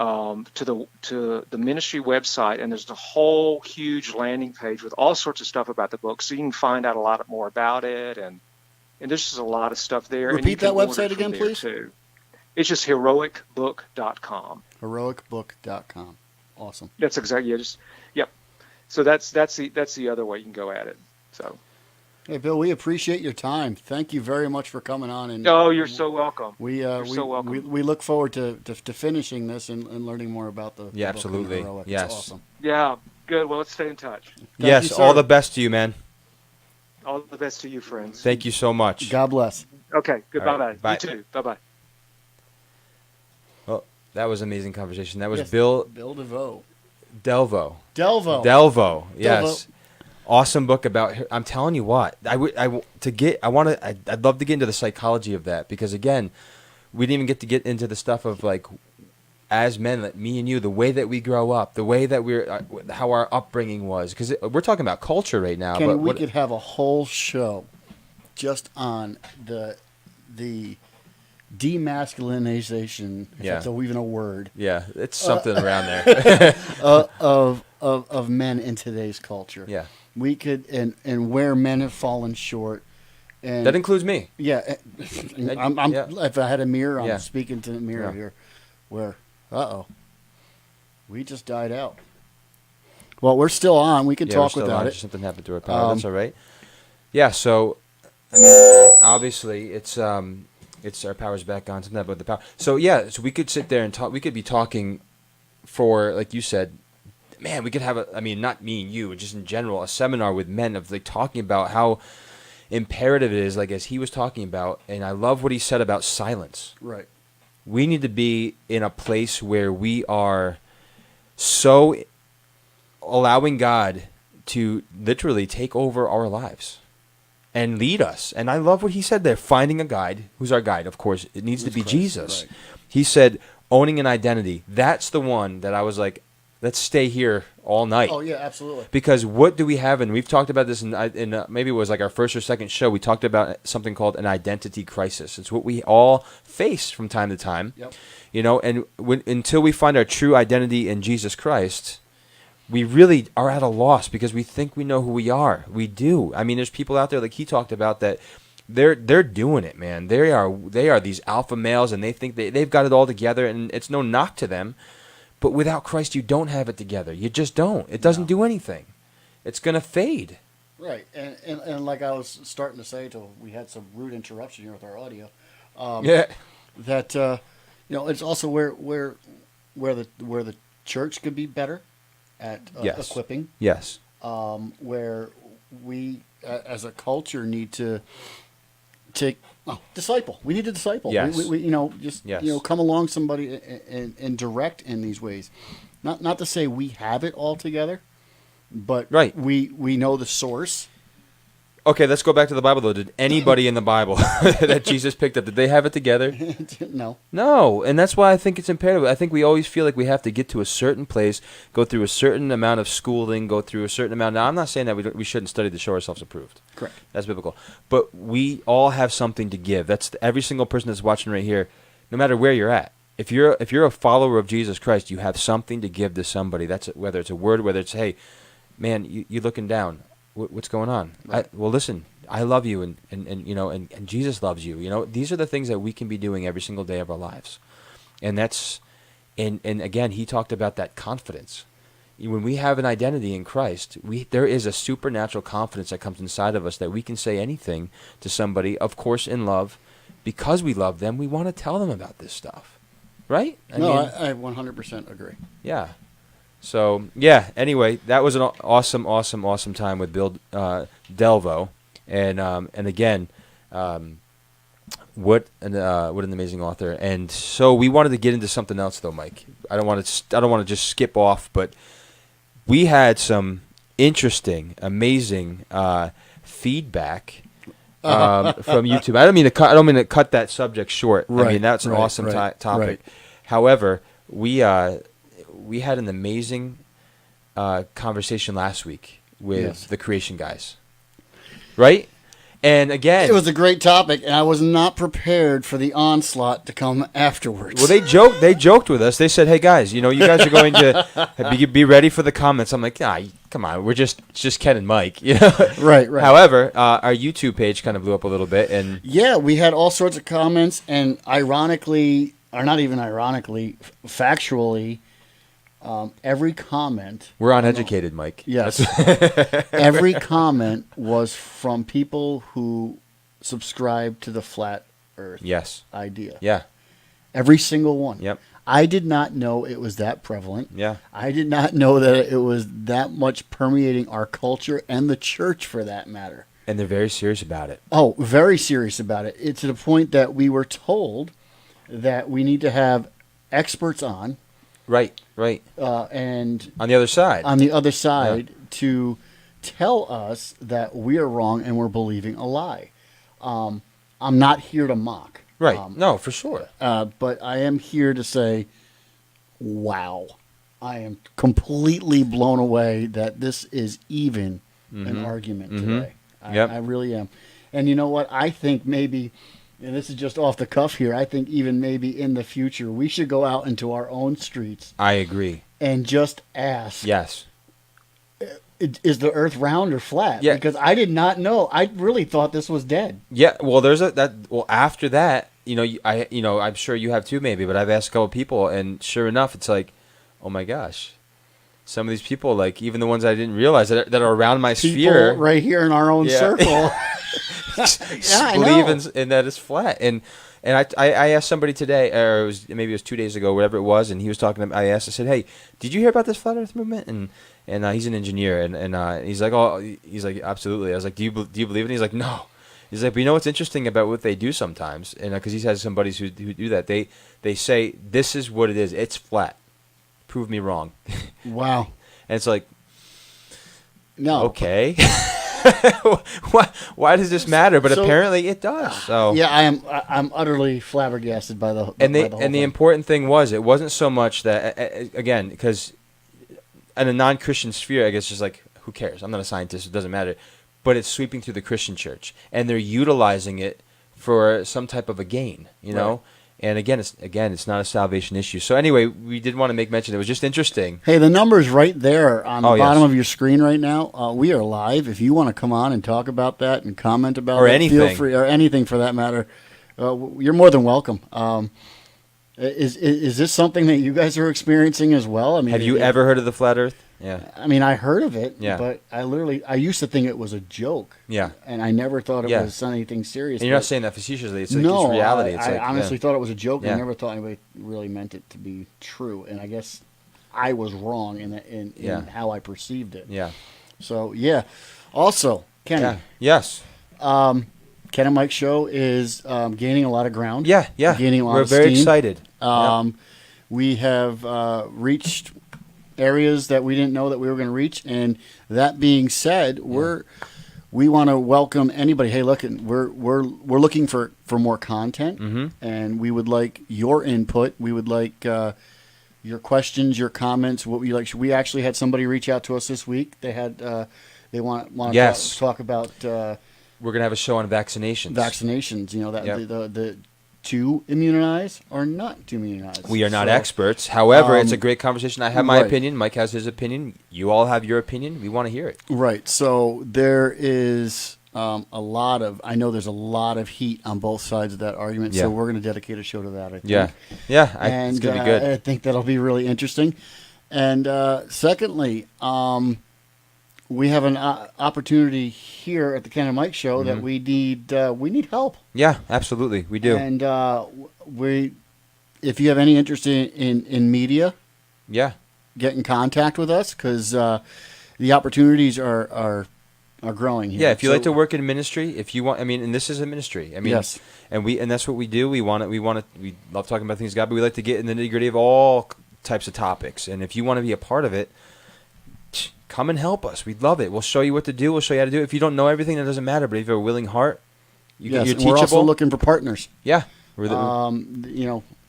[SPEAKER 5] ministry website, and there's a whole huge landing page with all sorts of stuff about the book, so you can find out a lot more about it, and there's just a lot of stuff there. And you
[SPEAKER 2] Repeat that
[SPEAKER 5] can order
[SPEAKER 2] website
[SPEAKER 5] from
[SPEAKER 2] again,
[SPEAKER 5] there,
[SPEAKER 2] please?
[SPEAKER 5] too. It's just heroicbook.com.
[SPEAKER 2] Heroicbook.com. Awesome.
[SPEAKER 5] That's exactly yep. So that's the other way you can go at it. So.
[SPEAKER 2] Hey, Bill, we appreciate your time. Thank you very much for coming on. And
[SPEAKER 5] Oh, you're so welcome.
[SPEAKER 2] You're
[SPEAKER 5] so welcome.
[SPEAKER 2] We look forward to finishing this and learning more about the
[SPEAKER 1] Yeah,
[SPEAKER 2] book and
[SPEAKER 1] absolutely.
[SPEAKER 2] Heroic. It's
[SPEAKER 1] Yes.
[SPEAKER 2] awesome.
[SPEAKER 5] Yeah, good. Well, let's stay in touch.
[SPEAKER 1] Yes,
[SPEAKER 2] you,
[SPEAKER 1] all
[SPEAKER 2] sir.
[SPEAKER 1] the best to you, man.
[SPEAKER 5] All the best to you, friends.
[SPEAKER 1] Thank you so much.
[SPEAKER 2] God bless.
[SPEAKER 5] Okay, goodbye.
[SPEAKER 1] All right, bye.
[SPEAKER 5] You too. Bye-bye.
[SPEAKER 1] Well, that was an amazing conversation. That was
[SPEAKER 2] Yes,
[SPEAKER 1] Bill
[SPEAKER 2] Bill DeVoe.
[SPEAKER 1] Delvaux.
[SPEAKER 2] Delvaux.
[SPEAKER 1] Delvaux, yes.
[SPEAKER 2] Delvaux.
[SPEAKER 1] Awesome book about. I'm telling you what, I'd love to get into the psychology of that, because again, we didn't even get into the stuff of like, as men, like me and you, the way that we grow up, the way that how our upbringing was, because we're talking about culture right now.
[SPEAKER 2] Kenny,
[SPEAKER 1] but
[SPEAKER 2] we could have a whole show just on the demasculinization, if
[SPEAKER 1] Yeah.
[SPEAKER 2] that's even a word,
[SPEAKER 1] yeah, it's something around there.
[SPEAKER 2] of men in today's culture.
[SPEAKER 1] Yeah,
[SPEAKER 2] We could, and where men have fallen short. And
[SPEAKER 1] that includes me.
[SPEAKER 2] yeah, I'm
[SPEAKER 1] Yeah.
[SPEAKER 2] if I had a mirror, I'm
[SPEAKER 1] Yeah.
[SPEAKER 2] speaking to the mirror
[SPEAKER 1] Yeah.
[SPEAKER 2] here. Where, we just died out. Well, we're still on. We can
[SPEAKER 1] Yeah, we're
[SPEAKER 2] talk
[SPEAKER 1] still
[SPEAKER 2] without
[SPEAKER 1] on.
[SPEAKER 2] it.
[SPEAKER 1] Something happened to our power. That's
[SPEAKER 2] Um,
[SPEAKER 1] all right. Yeah. So, I mean, obviously, it's our power's back on. Something about the power. So yeah. So we could sit there and talk. We could be talking for, like you said, man. We could have not me and you, just in general, a seminar with men of like talking about how imperative it is, like as he was talking about. And I love what he said about silence.
[SPEAKER 2] Right.
[SPEAKER 1] We need to be in a place where we are so allowing God to literally take over our lives and lead us. And I love what he said there, finding a guide. Who's our guide? Of course, it needs to
[SPEAKER 2] It's
[SPEAKER 1] be
[SPEAKER 2] Christ,
[SPEAKER 1] Jesus.
[SPEAKER 2] right.
[SPEAKER 1] He said, owning an identity. That's the one that I was like, let's stay here all night.
[SPEAKER 2] Oh yeah, absolutely.
[SPEAKER 1] Because what do we have? And we've talked about this in maybe it was like our first or second show. We talked about something called an identity crisis. It's what we all face from time to time.
[SPEAKER 2] Yep.
[SPEAKER 1] And until we find our true identity in Jesus Christ, we really are at a loss because we think we know who we are. We do. I mean, there's people out there like he talked about that they're doing it, man. They are these alpha males, and they think they've got it all together, and it's no knock to them. But without Christ, you don't have it together. You just don't. It doesn't do anything. It's going to fade.
[SPEAKER 2] Right, and like I was starting to say, till we had some rude interruption here with our audio.
[SPEAKER 1] Yeah.
[SPEAKER 2] That it's also where the church could be better at
[SPEAKER 1] Yes.
[SPEAKER 2] equipping.
[SPEAKER 1] Yes.
[SPEAKER 2] Where we as a culture need to disciple. We need to disciple.
[SPEAKER 1] Yes.
[SPEAKER 2] We
[SPEAKER 1] Yes.
[SPEAKER 2] come along somebody and direct in these ways. Not to say we have it all together, but
[SPEAKER 1] Right.
[SPEAKER 2] we know the source.
[SPEAKER 1] Okay, let's go back to the Bible, though. Did anybody in the Bible that Jesus picked up, did they have it together?
[SPEAKER 2] No.
[SPEAKER 1] No, and that's why I think it's imperative. I think we always feel like we have to get to a certain place, go through a certain amount of schooling, go through a certain amount. Now, I'm not saying that we shouldn't study to show ourselves approved.
[SPEAKER 2] Correct.
[SPEAKER 1] That's biblical. But we all have something to give. That's every single person that's watching right here, no matter where you're at. If you're a follower of Jesus Christ, you have something to give to somebody. That's whether it's a word, whether it's, hey, man, you looking down. What's going on?
[SPEAKER 2] Right.
[SPEAKER 1] Well, listen, I love you, and Jesus loves you. These are the things that we can be doing every single day of our lives, and that's And again, he talked about that confidence. When we have an identity in Christ, there is a supernatural confidence that comes inside of us that we can say anything to somebody, of course, in love. Because we love them, we want to tell them about this stuff. Right?
[SPEAKER 2] I 100% agree.
[SPEAKER 1] Yeah. So, yeah, anyway, that was an awesome time with Bill Delvaux. And again, what an amazing author. And so we wanted to get into something else, though, Mike. I don't want to just skip off, but we had some interesting, amazing feedback from YouTube. I don't mean to cut that subject short.
[SPEAKER 2] Right,
[SPEAKER 1] I mean, that's an awesome topic.
[SPEAKER 2] Right.
[SPEAKER 1] However, we had an amazing conversation last week with the creation guys, right? And again,
[SPEAKER 2] It was a great topic, and I was not prepared for the onslaught to come afterwards.
[SPEAKER 1] well, they joked with us. They said, "Hey guys, you guys are going to be ready for the comments." I'm like, come on, we're just Ken and Mike,
[SPEAKER 2] Right.
[SPEAKER 1] However, our YouTube page kind of blew up a little bit, and
[SPEAKER 2] Yeah, we had all sorts of comments, and ironically, or not even ironically, factually, every comment.
[SPEAKER 1] we're uneducated, Mike.
[SPEAKER 2] Yes. Every comment was from people who subscribe to the flat Earth
[SPEAKER 1] Yes.
[SPEAKER 2] idea.
[SPEAKER 1] Yeah.
[SPEAKER 2] Every single one.
[SPEAKER 1] Yep.
[SPEAKER 2] I did not know it was that prevalent.
[SPEAKER 1] Yeah.
[SPEAKER 2] I did not know that it was that much permeating our culture and the church, for that matter.
[SPEAKER 1] And they're very serious about it.
[SPEAKER 2] Oh, very serious about it. It's to the point that we were told that we need to have experts on,
[SPEAKER 1] Right.
[SPEAKER 2] and
[SPEAKER 1] On the other side.
[SPEAKER 2] on the other side to tell us that we are wrong and we're believing a lie. I'm not here to mock.
[SPEAKER 1] Right. No, for sure.
[SPEAKER 2] But I am here to say, wow. I am completely blown away that this is even an argument today.
[SPEAKER 1] Yep.
[SPEAKER 2] I really am. And you know what? I think maybe, and this is just off the cuff here, I think even maybe in the future we should go out into our own streets
[SPEAKER 1] I agree.
[SPEAKER 2] and just ask,
[SPEAKER 1] Yes.
[SPEAKER 2] is the earth round or flat?
[SPEAKER 1] Yeah.
[SPEAKER 2] Because I did not know. I really thought this was dead.
[SPEAKER 1] Yeah. Well, after that, I'm sure you have too, maybe, but I've asked a couple people, and sure enough, it's like, oh my gosh, some of these people, like even the ones I didn't realize that are around my
[SPEAKER 2] People
[SPEAKER 1] sphere,
[SPEAKER 2] right here in our own circle. I
[SPEAKER 1] believe
[SPEAKER 2] know.
[SPEAKER 1] in that it's flat. And I asked somebody today, or maybe it was 2 days ago, whatever it was, and he was talking. I said, hey, did you hear about this flat Earth movement? And he's an engineer, and he's like, absolutely. I was like, do you believe it? And he's like, no. He's like, but you know what's interesting about what they do sometimes, and because he has some buddies who do that, they say this is what it is. It's flat. Prove me wrong.
[SPEAKER 2] Wow.
[SPEAKER 1] And it's like,
[SPEAKER 2] No.
[SPEAKER 1] okay. Why does this matter? But apparently it does. So
[SPEAKER 2] Yeah, I'm utterly flabbergasted by the
[SPEAKER 1] and
[SPEAKER 2] by the whole
[SPEAKER 1] the
[SPEAKER 2] thing.
[SPEAKER 1] important thing was, it wasn't so much that again, because in a non-Christian sphere, I guess just like, who cares? I'm not a scientist. It doesn't matter. But it's sweeping through the Christian church, and they're utilizing it for some type of a gain, you know.
[SPEAKER 2] Right.
[SPEAKER 1] And it's not a salvation issue. So anyway, we did want to make mention. It was just interesting.
[SPEAKER 2] Hey, the number's right there on the
[SPEAKER 1] Oh, yes.
[SPEAKER 2] bottom of your screen right now. We are live. If you want to come on and talk about that and comment about
[SPEAKER 1] Or
[SPEAKER 2] it,
[SPEAKER 1] anything.
[SPEAKER 2] feel free, or anything for that matter. You're more than welcome. Is this something that you guys are experiencing as well? I mean,
[SPEAKER 1] Have you ever heard of the flat Earth? Yeah.
[SPEAKER 2] I mean, I heard of it,
[SPEAKER 1] Yeah.
[SPEAKER 2] but I used to think it was a joke.
[SPEAKER 1] Yeah.
[SPEAKER 2] And I never thought it
[SPEAKER 1] Yeah.
[SPEAKER 2] was anything serious.
[SPEAKER 1] And you're not
[SPEAKER 2] but-
[SPEAKER 1] saying that facetiously. It's like
[SPEAKER 2] no,
[SPEAKER 1] it's reality. It's
[SPEAKER 2] I
[SPEAKER 1] like,
[SPEAKER 2] honestly thought it was a joke.
[SPEAKER 1] Yeah.
[SPEAKER 2] I never thought anybody really meant it to be true, and I guess I was wrong in
[SPEAKER 1] Yeah.
[SPEAKER 2] how I perceived it.
[SPEAKER 1] Yeah.
[SPEAKER 2] So yeah. Also, Kenny,
[SPEAKER 1] Yeah. Yes.
[SPEAKER 2] Ken and Mike show is gaining a lot of ground.
[SPEAKER 1] Yeah. Yeah.
[SPEAKER 2] Gaining a lot
[SPEAKER 1] We're
[SPEAKER 2] of
[SPEAKER 1] very
[SPEAKER 2] steam.
[SPEAKER 1] excited.
[SPEAKER 2] We have reached areas that we didn't know that we were going to reach, and that being said, we want to welcome anybody. Hey, look, we're looking for more content, and we would like your input. We would like your questions, your comments. What we like. We actually had somebody reach out to us this week. They had they want to
[SPEAKER 1] Yes.
[SPEAKER 2] talk about
[SPEAKER 1] We're gonna have a show on vaccinations.
[SPEAKER 2] vaccinations. You know that
[SPEAKER 1] Yep.
[SPEAKER 2] the to immunize or not to immunize.
[SPEAKER 1] We are not
[SPEAKER 2] So,
[SPEAKER 1] experts. However, it's a great conversation. I have my
[SPEAKER 2] right.
[SPEAKER 1] opinion. Mike has his opinion. You all have your opinion. We want to hear it.
[SPEAKER 2] Right. So there is I know there's a lot of heat on both sides of that argument,
[SPEAKER 1] Yeah.
[SPEAKER 2] so we're going to dedicate a show to that, I think.
[SPEAKER 1] Yeah.
[SPEAKER 2] And
[SPEAKER 1] it's going to be good.
[SPEAKER 2] I think that'll be really interesting. And secondly, we have an opportunity here at the Ken and Mike Show that we need help.
[SPEAKER 1] Yeah, absolutely. We do.
[SPEAKER 2] And if you have any interest in media,
[SPEAKER 1] Yeah.
[SPEAKER 2] get in contact with us, because the opportunities are growing here.
[SPEAKER 1] Yeah, if you
[SPEAKER 2] So-
[SPEAKER 1] like to work in ministry, if you want, I mean, and this is a ministry. I mean,
[SPEAKER 2] Yes.
[SPEAKER 1] and that's what we do. We love talking about things God, but we like to get in the nitty gritty of all types of topics. And if you want to be a part of it, come and help us. We'd love it. We'll show you what to do. We'll show you how to do it. If you don't know everything, that doesn't matter. But if you have a willing heart,
[SPEAKER 2] Yes,
[SPEAKER 1] you're
[SPEAKER 2] and we're
[SPEAKER 1] teachable.
[SPEAKER 2] also looking for partners.
[SPEAKER 1] Yeah.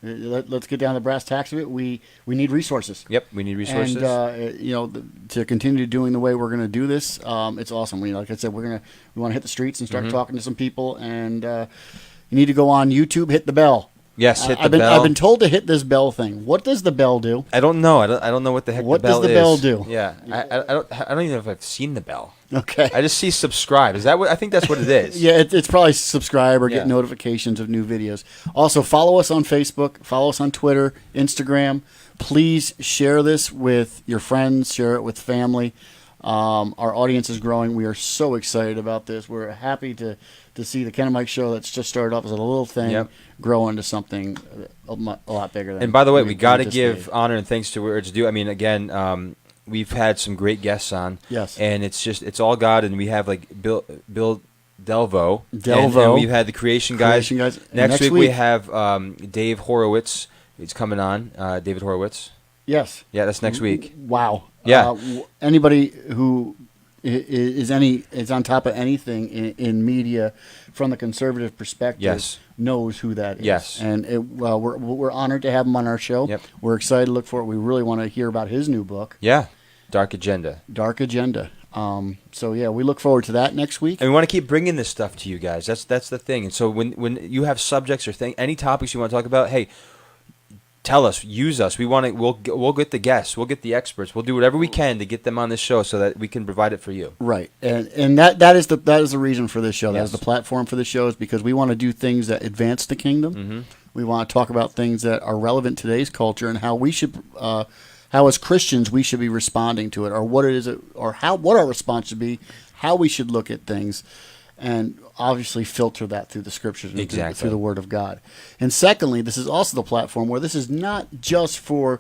[SPEAKER 2] Let's get down to the brass tacks of it. We need resources.
[SPEAKER 1] Yep. We need resources.
[SPEAKER 2] And to continue doing the way we're going to do this, it's awesome. Like I said, we want to hit the streets and start talking to some people. And you need to go on YouTube, hit the bell.
[SPEAKER 1] Yes, hit the
[SPEAKER 2] I've
[SPEAKER 1] bell.
[SPEAKER 2] been told to hit this bell thing. What does the bell do?
[SPEAKER 1] I don't know. I don't know what the heck
[SPEAKER 2] What
[SPEAKER 1] the bell
[SPEAKER 2] does the
[SPEAKER 1] is.
[SPEAKER 2] bell do?
[SPEAKER 1] Yeah. I don't even know if I've seen the bell.
[SPEAKER 2] Okay.
[SPEAKER 1] I just see subscribe. Is that what I think that's what it is?
[SPEAKER 2] Yeah, it's probably subscribe or
[SPEAKER 1] Yeah.
[SPEAKER 2] get notifications of new videos. Also, follow us on Facebook, follow us on Twitter, Instagram. Please share this with your friends, share it with family. Our audience is growing. We are so excited about this. We're happy to see the Ken and Mike Show that's just started off as a little thing
[SPEAKER 1] Yep.
[SPEAKER 2] grow into something a lot bigger than.
[SPEAKER 1] And by the way, we got to give
[SPEAKER 2] anticipated.
[SPEAKER 1] honor and thanks to where it's due. I mean, again, we've had some great guests on.
[SPEAKER 2] Yes.
[SPEAKER 1] And it's all God. And we have like Bill Delvaux.
[SPEAKER 2] Delvaux.
[SPEAKER 1] And we've had the Creation Guys.
[SPEAKER 2] Creation Guys.
[SPEAKER 1] Next
[SPEAKER 2] Next
[SPEAKER 1] week we
[SPEAKER 2] week-
[SPEAKER 1] have Dave Horowitz. He's coming on. David Horowitz.
[SPEAKER 2] Yes.
[SPEAKER 1] Yeah, that's next week.
[SPEAKER 2] Wow.
[SPEAKER 1] Yeah.
[SPEAKER 2] Anybody who is on top of anything in media from the conservative perspective
[SPEAKER 1] Yes.
[SPEAKER 2] knows who that is.
[SPEAKER 1] Yes.
[SPEAKER 2] And we're honored to have him on our show.
[SPEAKER 1] Yep.
[SPEAKER 2] We're excited to look for it. We really want to hear about his new book,
[SPEAKER 1] Yeah. Dark Agenda.
[SPEAKER 2] Dark Agenda. So yeah, we look forward to that next week.
[SPEAKER 1] And we want to keep bringing this stuff to you guys. That's the thing. And so when you have subjects or any topics you want to talk about, hey, tell us, use us. We'll get the guests, we'll get the experts, we'll do whatever we can to get them on this show so that we can provide it for you.
[SPEAKER 2] Right, and that is the reason for this show. That
[SPEAKER 1] Yes.
[SPEAKER 2] is the platform for the show, is because we want to do things that advance the kingdom.
[SPEAKER 1] Mm-hmm.
[SPEAKER 2] We want to talk about things that are relevant to today's culture and how we should, how as Christians we should be responding to it, or what it is, or what our response should be, how we should look at things, and obviously filter that through the scriptures and
[SPEAKER 1] Exactly.
[SPEAKER 2] through the Word of God. And secondly, this is also the platform where this is not just for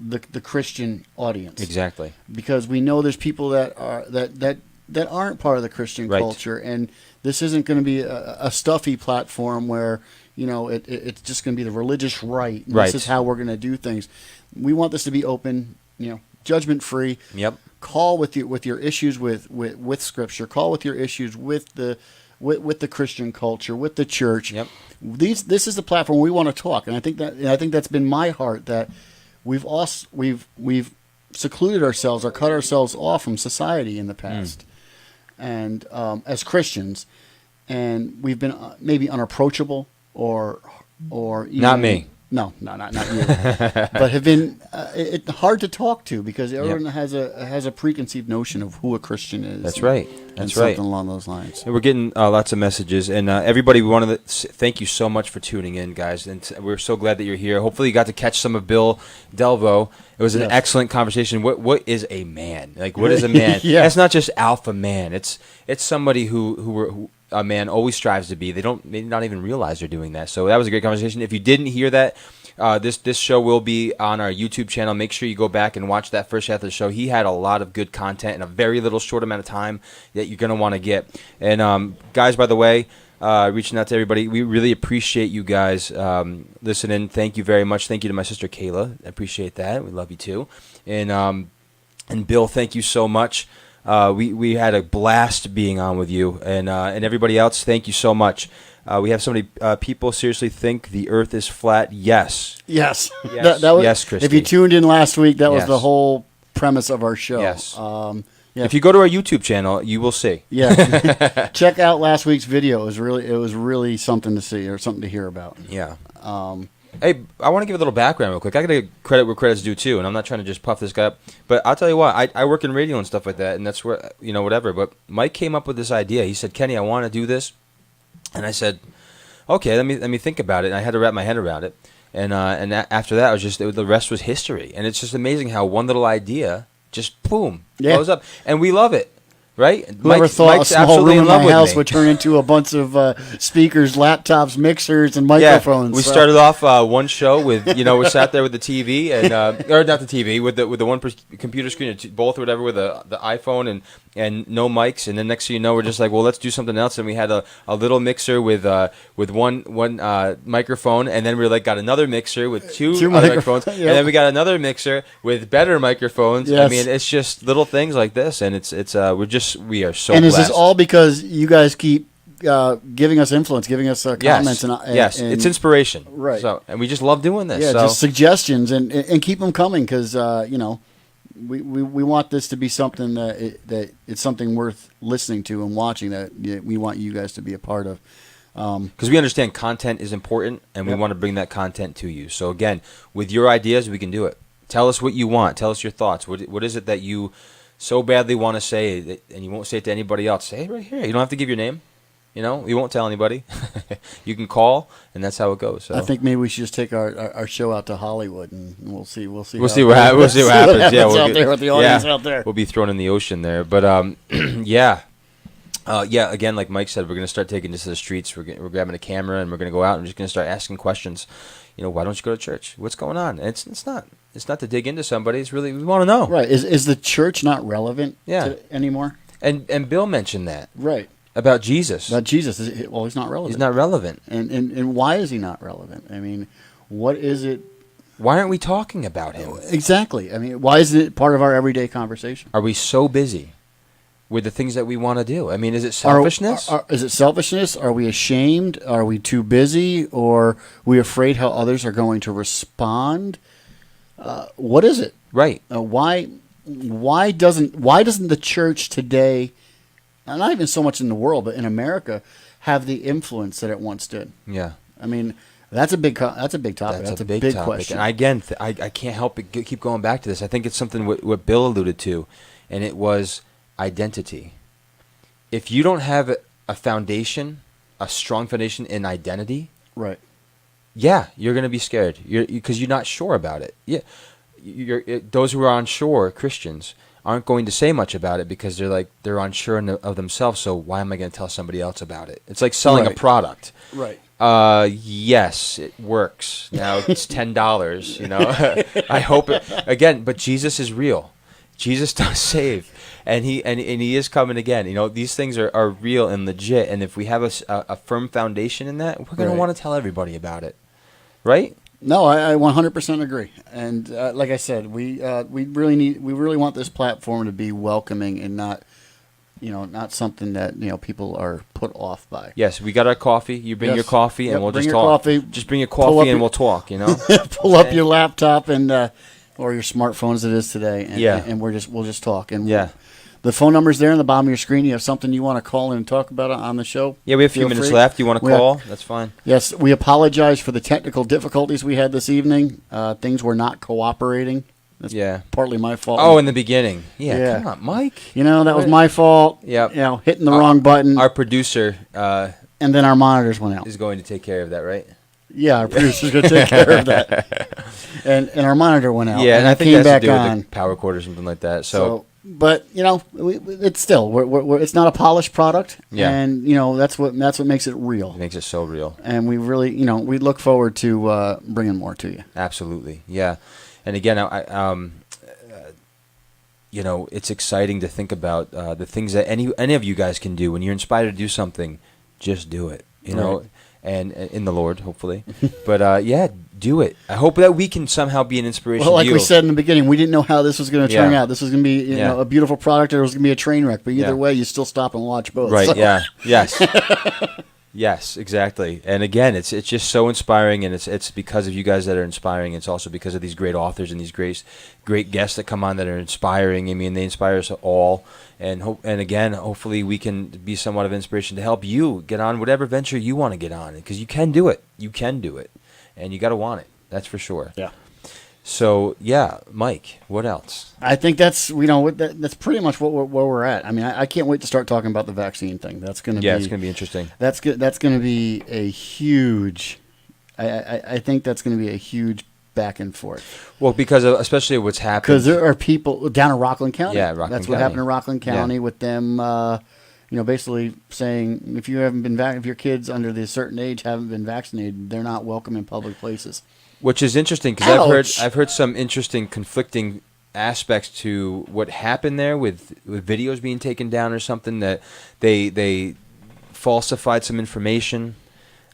[SPEAKER 2] the Christian audience.
[SPEAKER 1] Exactly.
[SPEAKER 2] Because we know there's people that aren't part of the Christian
[SPEAKER 1] Right.
[SPEAKER 2] culture, and this isn't going to be a stuffy platform where it's just going to be the religious right. And
[SPEAKER 1] Right.
[SPEAKER 2] This is how we're going to do things. We want this to be open, judgment free.
[SPEAKER 1] Yep.
[SPEAKER 2] Call with your issues with Scripture. Call with your issues with the Christian culture, with the church.
[SPEAKER 1] Yep.
[SPEAKER 2] This is the platform we want to talk, and I think that's been my heart, that we've secluded ourselves or cut ourselves off from society in the past, and as Christians, and we've been maybe unapproachable or even,
[SPEAKER 1] Not me.
[SPEAKER 2] No, not you. But have been it's hard to talk to because everyone has a preconceived notion of who a Christian is.
[SPEAKER 1] That's right.
[SPEAKER 2] and
[SPEAKER 1] That's right.
[SPEAKER 2] something along those lines.
[SPEAKER 1] And we're getting lots of messages, and everybody, we wanted to thank you so much for tuning in, guys. And we're so glad that you're here. Hopefully, you got to catch some of Bill Delvaux. It was an
[SPEAKER 2] Yes.
[SPEAKER 1] excellent conversation. What is a man? Like, what is a man?
[SPEAKER 2] Yeah.
[SPEAKER 1] That's not just alpha man. It's somebody who a man always strives to be. They not even realize they're doing that. So that was a great conversation. If you didn't hear that, this show will be on our YouTube channel. Make sure you go back and watch that first half of the show. He had a lot of good content in a very little short amount of time that you're going to want to get. And guys, by the way, reaching out to everybody, we really appreciate you guys listening. Thank you very much. Thank you to my sister Kayla. I appreciate that. We love you too. And Bill, thank you so much. We had a blast being on with you, and everybody else, thank you so much. We have so many people seriously think the Earth is flat. Yes.
[SPEAKER 2] Yes.
[SPEAKER 1] Yes.
[SPEAKER 2] That was,
[SPEAKER 1] Yes, Christy.
[SPEAKER 2] if you tuned in last week, that was
[SPEAKER 1] Yes.
[SPEAKER 2] the whole premise of our show.
[SPEAKER 1] Yes.
[SPEAKER 2] Yeah.
[SPEAKER 1] If you go to our YouTube channel, you will see.
[SPEAKER 2] Yeah. Check out last week's video. It was really something to see or something to hear about.
[SPEAKER 1] Yeah. Hey, I want to give a little background real quick. I got to give credit where credit's due too, and I'm not trying to just puff this guy up. But I'll tell you what, I work in radio and stuff like that, and that's where whatever. But Mike came up with this idea. He said, "Kenny, I want to do this," and I said, "Okay, let me think about it." And I had to wrap my head around it, and after that, the rest was history. And it's just amazing how one little idea just boom blows up, and we love it. Right?
[SPEAKER 2] Whoever thought
[SPEAKER 1] Mike's
[SPEAKER 2] a small
[SPEAKER 1] absolutely
[SPEAKER 2] room in my
[SPEAKER 1] love with
[SPEAKER 2] house
[SPEAKER 1] me.
[SPEAKER 2] would turn into a bunch of speakers, laptops, mixers, and microphones.
[SPEAKER 1] Yeah, we
[SPEAKER 2] So-
[SPEAKER 1] started off one show with we sat there with the TV and or not the TV with the one computer screen, both or whatever with the iPhone and no mics, and then next thing you know we're just like, well, let's do something else, and we had a little mixer with one microphone, and then we got another mixer with two other microphones,
[SPEAKER 2] Yep.
[SPEAKER 1] and then we got another mixer with better microphones.
[SPEAKER 2] Yes.
[SPEAKER 1] I mean, it's just little things like this, and we are so
[SPEAKER 2] And is
[SPEAKER 1] blessed.
[SPEAKER 2] this all because you guys keep giving us influence, giving us comments?
[SPEAKER 1] Yes,
[SPEAKER 2] and
[SPEAKER 1] it's inspiration.
[SPEAKER 2] Right.
[SPEAKER 1] So, and we just love doing this.
[SPEAKER 2] Yeah,
[SPEAKER 1] so.
[SPEAKER 2] just suggestions and keep them coming because we want this to be something that it's something worth listening to and watching that we want you guys to be a part of.
[SPEAKER 1] Because we understand content is important, and we
[SPEAKER 2] Yep.
[SPEAKER 1] want to bring that content to you. So again, with your ideas, we can do it. Tell us what you want. Tell us your thoughts. What is it that you so badly want to say, and you won't say it to anybody else? Say it right here. You don't have to give your name. We won't tell anybody. You can call, and that's how it goes. So.
[SPEAKER 2] I think maybe we should just take our show out to Hollywood and we'll see.
[SPEAKER 1] We'll see what happens.
[SPEAKER 2] We'll see what happens
[SPEAKER 1] Yeah,
[SPEAKER 2] out there with the audience out there.
[SPEAKER 1] We'll be thrown in the ocean there, but yeah. Again, like Mike said, we're going to start taking this to the streets. We're grabbing a camera and we're going to go out and we're just going to start asking questions. Why don't you go to church? What's going on? And it's not to dig into somebody. It's really, we want to know.
[SPEAKER 2] Right. Is the church not relevant anymore?
[SPEAKER 1] And Bill mentioned that.
[SPEAKER 2] Right.
[SPEAKER 1] About Jesus.
[SPEAKER 2] About Jesus. He's not relevant.
[SPEAKER 1] He's not relevant.
[SPEAKER 2] And why is he not relevant? I mean, what is it?
[SPEAKER 1] Why aren't we talking about him?
[SPEAKER 2] Exactly. I mean, why is it part of our everyday conversation?
[SPEAKER 1] Are we so busy with the things that we want to do? I mean, is it selfishness?
[SPEAKER 2] Is it selfishness? Are we ashamed? Are we too busy? Or are we afraid how others are going to respond? What is it?
[SPEAKER 1] Right.
[SPEAKER 2] Why doesn't the church today, not even so much in the world, but in America, have the influence that it once did?
[SPEAKER 1] Yeah.
[SPEAKER 2] I mean, that's a big topic. That's a big
[SPEAKER 1] topic.
[SPEAKER 2] question.
[SPEAKER 1] And again, I can't help but keep going back to this. I think it's something what Bill alluded to, and it was identity. If you don't have a foundation, a strong foundation in identity,
[SPEAKER 2] Right.
[SPEAKER 1] yeah, you're going to be scared because you're not sure about it. Yeah, those who are unsure, Christians, aren't going to say much about it because they're unsure of themselves. So why am I going to tell somebody else about it? It's like selling a
[SPEAKER 2] Right.
[SPEAKER 1] product.
[SPEAKER 2] Right.
[SPEAKER 1] Yes, it works. Now it's $10. I hope it again. But Jesus is real. Jesus does save, and he is coming again. These things are real and legit. And if we have a firm foundation in that, we're going to
[SPEAKER 2] Right.
[SPEAKER 1] want to tell everybody about it, right?
[SPEAKER 2] No, I 100% agree. And like I said, we really want this platform to be welcoming and not something that people are put off by.
[SPEAKER 1] Yes, we got our coffee. You bring
[SPEAKER 2] Yes.
[SPEAKER 1] your coffee, and
[SPEAKER 2] Yep,
[SPEAKER 1] we'll
[SPEAKER 2] bring
[SPEAKER 1] just
[SPEAKER 2] your
[SPEAKER 1] talk.
[SPEAKER 2] coffee,
[SPEAKER 1] Just bring your
[SPEAKER 2] pull up
[SPEAKER 1] coffee, and
[SPEAKER 2] your-
[SPEAKER 1] we'll talk.
[SPEAKER 2] Pull up your laptop and or your smartphone as it is today, and,
[SPEAKER 1] Yeah.
[SPEAKER 2] and we'll just talk. And
[SPEAKER 1] Yeah.
[SPEAKER 2] the phone number's there in the bottom of your screen. You have something you want to call in and talk about on the show?
[SPEAKER 1] Yeah, we have a few
[SPEAKER 2] Feel
[SPEAKER 1] minutes
[SPEAKER 2] free.
[SPEAKER 1] left. You want to
[SPEAKER 2] We have-
[SPEAKER 1] call? That's fine.
[SPEAKER 2] Yes, we apologize for the technical difficulties we had this evening. Things were not cooperating. That's
[SPEAKER 1] Yeah.
[SPEAKER 2] partly my fault.
[SPEAKER 1] Oh, in the beginning. Yeah,
[SPEAKER 2] Yeah.
[SPEAKER 1] come on, Mike.
[SPEAKER 2] that was my fault.
[SPEAKER 1] Yep.
[SPEAKER 2] Hitting the wrong button,
[SPEAKER 1] Our producer
[SPEAKER 2] and then our monitors went out.
[SPEAKER 1] is going to take care of that, right?
[SPEAKER 2] Yeah, our producer's going to take care of that. And our monitor went out.
[SPEAKER 1] Yeah, and I
[SPEAKER 2] it
[SPEAKER 1] think
[SPEAKER 2] came
[SPEAKER 1] that's
[SPEAKER 2] back
[SPEAKER 1] to do
[SPEAKER 2] on.
[SPEAKER 1] with the power cord or something like that.
[SPEAKER 2] So, but it's still it's not a polished product.
[SPEAKER 1] Yeah.
[SPEAKER 2] And that's what makes it real.
[SPEAKER 1] it makes it so real.
[SPEAKER 2] And we really we look forward to bringing more to you.
[SPEAKER 1] Absolutely, yeah. And again, it's exciting to think about the things that any of you guys can do when you're inspired to do something. Just do it,
[SPEAKER 2] Right.
[SPEAKER 1] and in the Lord, hopefully. But yeah, do it. I hope that we can somehow be an inspiration.
[SPEAKER 2] Well, like
[SPEAKER 1] to you.
[SPEAKER 2] we said in the beginning, we didn't know how this was going to turn
[SPEAKER 1] Yeah.
[SPEAKER 2] out. This was going to be
[SPEAKER 1] Yeah.
[SPEAKER 2] a beautiful product, or it was going to be a train wreck. But either
[SPEAKER 1] Yeah.
[SPEAKER 2] way, you still stop and watch both.
[SPEAKER 1] Right.
[SPEAKER 2] So-
[SPEAKER 1] Yeah. Yes. Yes. Exactly. And again, it's just so inspiring, and it's because of you guys that are inspiring. It's also because of these great authors and these great guests that come on that are inspiring. I mean, they inspire us all. And again, hopefully, we can be somewhat of inspiration to help you get on whatever venture you want to get on, because you can do it. You can do it. and you got to want it. That's for sure.
[SPEAKER 2] Yeah.
[SPEAKER 1] So yeah, Mike, what else?
[SPEAKER 2] I think that's that's pretty much where we're at. I mean, I can't wait to start talking about the vaccine thing. That's going to be
[SPEAKER 1] It's going to be interesting.
[SPEAKER 2] That's good. That's going to be a huge. I think that's going to be a huge back and forth.
[SPEAKER 1] Well, because of, especially what's happened.
[SPEAKER 2] Because there are people down in Rockland County.
[SPEAKER 1] Yeah, Rockland
[SPEAKER 2] That's what
[SPEAKER 1] County.
[SPEAKER 2] happened in Rockland County with them. Basically saying if you haven't been if your kids under the certain age haven't been vaccinated, they're not welcome in public places.
[SPEAKER 1] Which is interesting because
[SPEAKER 2] Ouch.
[SPEAKER 1] I've heard some interesting conflicting aspects to what happened there with videos being taken down or something, that they falsified some information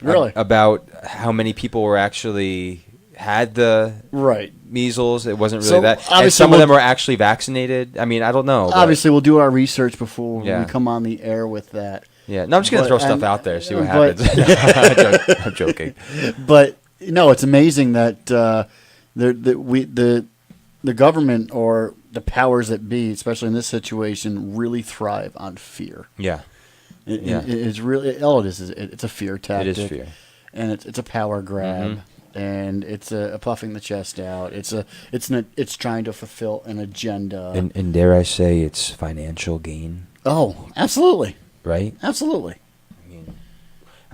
[SPEAKER 2] Really?
[SPEAKER 1] about how many people were actually had the
[SPEAKER 2] Right.
[SPEAKER 1] measles. It wasn't really
[SPEAKER 2] So,
[SPEAKER 1] that. And
[SPEAKER 2] obviously
[SPEAKER 1] some of them
[SPEAKER 2] we'll-
[SPEAKER 1] were actually vaccinated. I mean, I don't know. but-
[SPEAKER 2] Obviously, we'll do our research before
[SPEAKER 1] Yeah.
[SPEAKER 2] we come on the air with that.
[SPEAKER 1] Yeah. No, I'm just going to
[SPEAKER 2] But-
[SPEAKER 1] throw stuff
[SPEAKER 2] and-
[SPEAKER 1] out there, see what
[SPEAKER 2] but-
[SPEAKER 1] happens. I'm joking.
[SPEAKER 2] But no, it's amazing that the government or the powers that be, especially in this situation, really thrive on fear.
[SPEAKER 1] Yeah.
[SPEAKER 2] It's really all it is. It's a fear tactic.
[SPEAKER 1] It is fear.
[SPEAKER 2] And it's a power grab, and it's a puffing the chest out. It's trying to fulfill an agenda.
[SPEAKER 1] And dare I say it's financial gain,
[SPEAKER 2] Oh, absolutely,
[SPEAKER 1] right?
[SPEAKER 2] absolutely.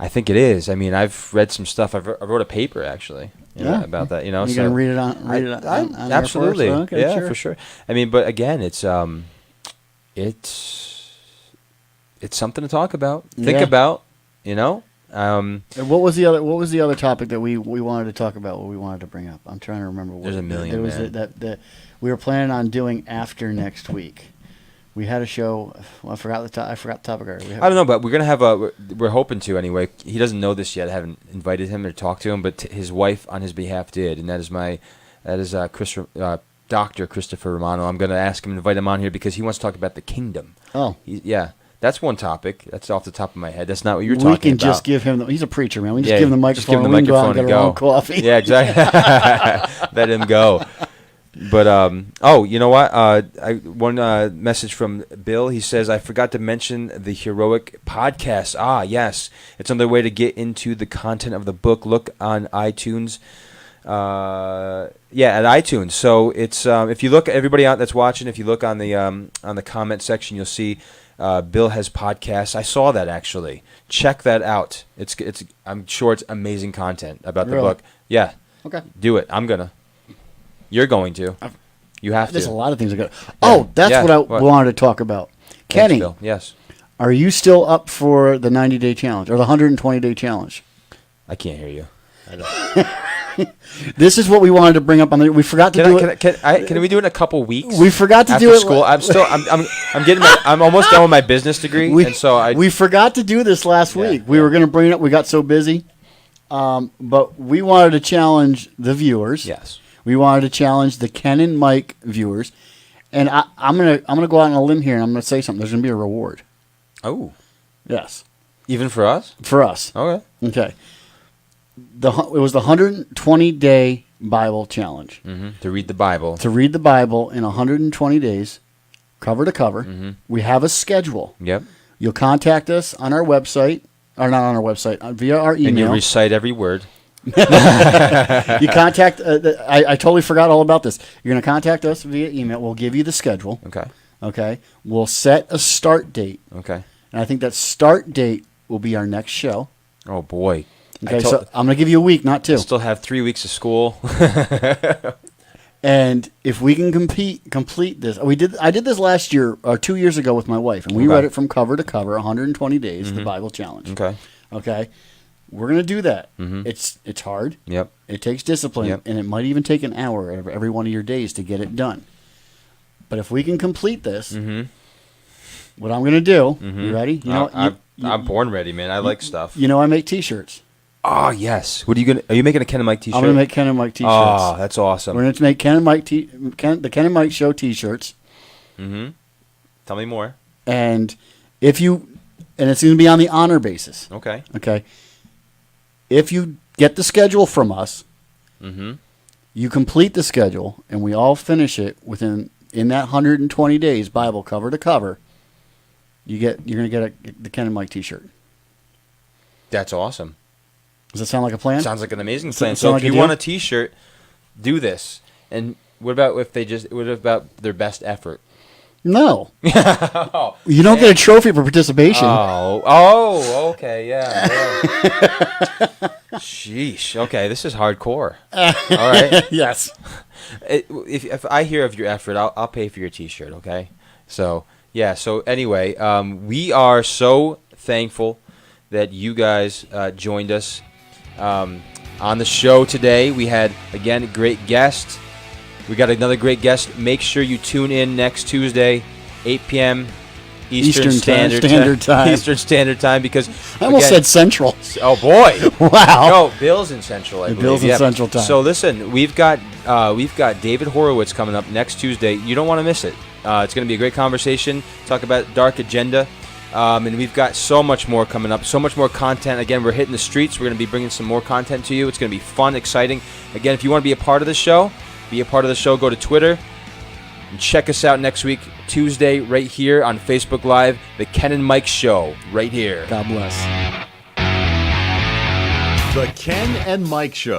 [SPEAKER 1] I think it is. I mean, I've read some stuff. I wrote a paper actually
[SPEAKER 2] Yeah.
[SPEAKER 1] about that. You
[SPEAKER 2] You're gonna read it on air for us?
[SPEAKER 1] absolutely.
[SPEAKER 2] Okay,
[SPEAKER 1] yeah,
[SPEAKER 2] sure.
[SPEAKER 1] for sure. I mean, but again, it's something to talk about, think
[SPEAKER 2] Yeah.
[SPEAKER 1] about. You know.
[SPEAKER 2] And what was the other topic that we wanted to talk about? What we wanted to bring up? I'm trying to remember.
[SPEAKER 1] There's a million,
[SPEAKER 2] There was
[SPEAKER 1] man.
[SPEAKER 2] that we were planning on doing after next week. We had a show. Well, I forgot the topic already.
[SPEAKER 1] I don't know, but we're gonna have we're hoping to anyway. He doesn't know this yet. I haven't invited him or talked to him, but his wife on his behalf did, and that is Dr. Christopher Romano. I'm gonna ask him, invite him on here because he wants to talk about the kingdom.
[SPEAKER 2] Oh,
[SPEAKER 1] Yeah, that's one topic. That's off the top of my head. That's not what you're talking about.
[SPEAKER 2] we can just give him. He's a preacher, man. We just
[SPEAKER 1] Yeah,
[SPEAKER 2] give him the
[SPEAKER 1] just give
[SPEAKER 2] microphone.
[SPEAKER 1] him the
[SPEAKER 2] and we can go out and
[SPEAKER 1] microphone
[SPEAKER 2] get our
[SPEAKER 1] and
[SPEAKER 2] own
[SPEAKER 1] go.
[SPEAKER 2] coffee.
[SPEAKER 1] Yeah, exactly. Let him go. But you know what? One message from Bill. He says, "I forgot to mention the Heroic podcast. Ah, yes, it's another way to get into the content of the book. Look on iTunes. At iTunes. So it's if you look, everybody out that's watching, if you look on the comment section, you'll see Bill has podcasts. I saw that actually. Check that out. It's I'm sure it's amazing content about the
[SPEAKER 2] Really?
[SPEAKER 1] book. Yeah,
[SPEAKER 2] Okay.
[SPEAKER 1] do it. I'm gonna. You're going to. You have
[SPEAKER 2] There's
[SPEAKER 1] to.
[SPEAKER 2] a lot of things I got. Oh, that's
[SPEAKER 1] Yeah.
[SPEAKER 2] what I
[SPEAKER 1] What?
[SPEAKER 2] wanted to talk about.
[SPEAKER 1] Thanks,
[SPEAKER 2] Kenny,
[SPEAKER 1] Bill. Yes.
[SPEAKER 2] are you still up for the 90-day challenge or the 120-day challenge?
[SPEAKER 1] I can't hear you.
[SPEAKER 2] This is what we wanted to bring up on the. We forgot to do it.
[SPEAKER 1] Can we do it in a couple weeks?
[SPEAKER 2] We forgot to
[SPEAKER 1] after
[SPEAKER 2] do it.
[SPEAKER 1] school. I'm getting I'm almost done with my business degree, and so
[SPEAKER 2] we forgot to do this last
[SPEAKER 1] Yeah,
[SPEAKER 2] week. We were going to bring it up. We got so busy, but we wanted to challenge the viewers.
[SPEAKER 1] yes.
[SPEAKER 2] We wanted to challenge the Ken and Mike viewers, and I'm gonna go out on a limb here, and I'm gonna say something. There's gonna be a reward.
[SPEAKER 1] Oh,
[SPEAKER 2] Yes,
[SPEAKER 1] even for us?
[SPEAKER 2] for us.
[SPEAKER 1] Okay.
[SPEAKER 2] Okay. It was the 120-day Bible challenge
[SPEAKER 1] To read the Bible.
[SPEAKER 2] to read the Bible in 120 days, cover to cover. We have a schedule.
[SPEAKER 1] Yep.
[SPEAKER 2] You'll contact us on our website, or not on our website, via our
[SPEAKER 1] And you
[SPEAKER 2] email.
[SPEAKER 1] recite every word.
[SPEAKER 2] You contact. I totally forgot all about this. You're going to contact us via email. We'll give you the schedule.
[SPEAKER 1] Okay.
[SPEAKER 2] Okay. We'll set a start date,
[SPEAKER 1] Okay.
[SPEAKER 2] and I think that start date will be our next show.
[SPEAKER 1] Oh boy.
[SPEAKER 2] Okay. So I'm going to give you a week, not two.
[SPEAKER 1] Still have 3 weeks of school.
[SPEAKER 2] And if we can complete this, I did this last year or 2 years ago with my wife, and we
[SPEAKER 1] Okay.
[SPEAKER 2] read it from cover to cover, 120 days, the Bible challenge.
[SPEAKER 1] Okay.
[SPEAKER 2] Okay. We're going to do that. It's hard.
[SPEAKER 1] Yep.
[SPEAKER 2] It takes discipline,
[SPEAKER 1] Yep.
[SPEAKER 2] and it might even take an hour every one of your days to get it done. But if we can complete this, what I'm going to do, you ready? You know,
[SPEAKER 1] I'm born ready, man. I like stuff.
[SPEAKER 2] you know I make T-shirts.
[SPEAKER 1] Oh yes. What are you gonna? Are you making a Ken and Mike T-shirt?
[SPEAKER 2] I'm going to make Ken and Mike T-shirts.
[SPEAKER 1] Oh, that's awesome.
[SPEAKER 2] We're going to make Ken and Mike the Ken and Mike Show T-shirts,
[SPEAKER 1] Tell me more.
[SPEAKER 2] and it's going to be on the honor basis.
[SPEAKER 1] Okay.
[SPEAKER 2] Okay. If you get the schedule from us, you complete the schedule, and we all finish it in that 120 days, Bible cover to cover. You're going to get the Ken and Mike T-shirt.
[SPEAKER 1] That's awesome.
[SPEAKER 2] Does that sound like a plan?
[SPEAKER 1] Sounds like an amazing
[SPEAKER 2] Does
[SPEAKER 1] plan.
[SPEAKER 2] it
[SPEAKER 1] So
[SPEAKER 2] sound
[SPEAKER 1] if
[SPEAKER 2] like a
[SPEAKER 1] you want
[SPEAKER 2] deal?
[SPEAKER 1] a T-shirt, do this. And what about what about their best effort?
[SPEAKER 2] No.
[SPEAKER 1] Oh,
[SPEAKER 2] You don't get a trophy for participation.
[SPEAKER 1] Okay, yeah. Sheesh. Okay, this is hardcore. All right.
[SPEAKER 2] Yes.
[SPEAKER 1] If I hear of your effort, I'll pay for your T-shirt. Okay. So yeah. So anyway, we are so thankful that you guys joined us on the show today. We had again a great guest. We got another great guest. Make sure you tune in next Tuesday, 8 p.m. Eastern Standard
[SPEAKER 2] Time.
[SPEAKER 1] Eastern Standard Time, because
[SPEAKER 2] I almost said Central.
[SPEAKER 1] Oh boy!
[SPEAKER 2] Wow.
[SPEAKER 1] No, Bill's in Central. I believe.
[SPEAKER 2] Bill's in Central Time.
[SPEAKER 1] So listen, we've got David Horowitz coming up next Tuesday. You don't want to miss it. It's going to be a great conversation. Talk about Dark Agenda. And we've got so much more coming up, so much more content. Again, we're hitting the streets. We're going to be bringing some more content to you. It's going to be fun, exciting. Again, if you want to be a part of the show, go to Twitter and check us out next week, Tuesday, right here on Facebook Live, The Ken and Mike Show, right here.
[SPEAKER 2] God bless.
[SPEAKER 3] The Ken and Mike Show.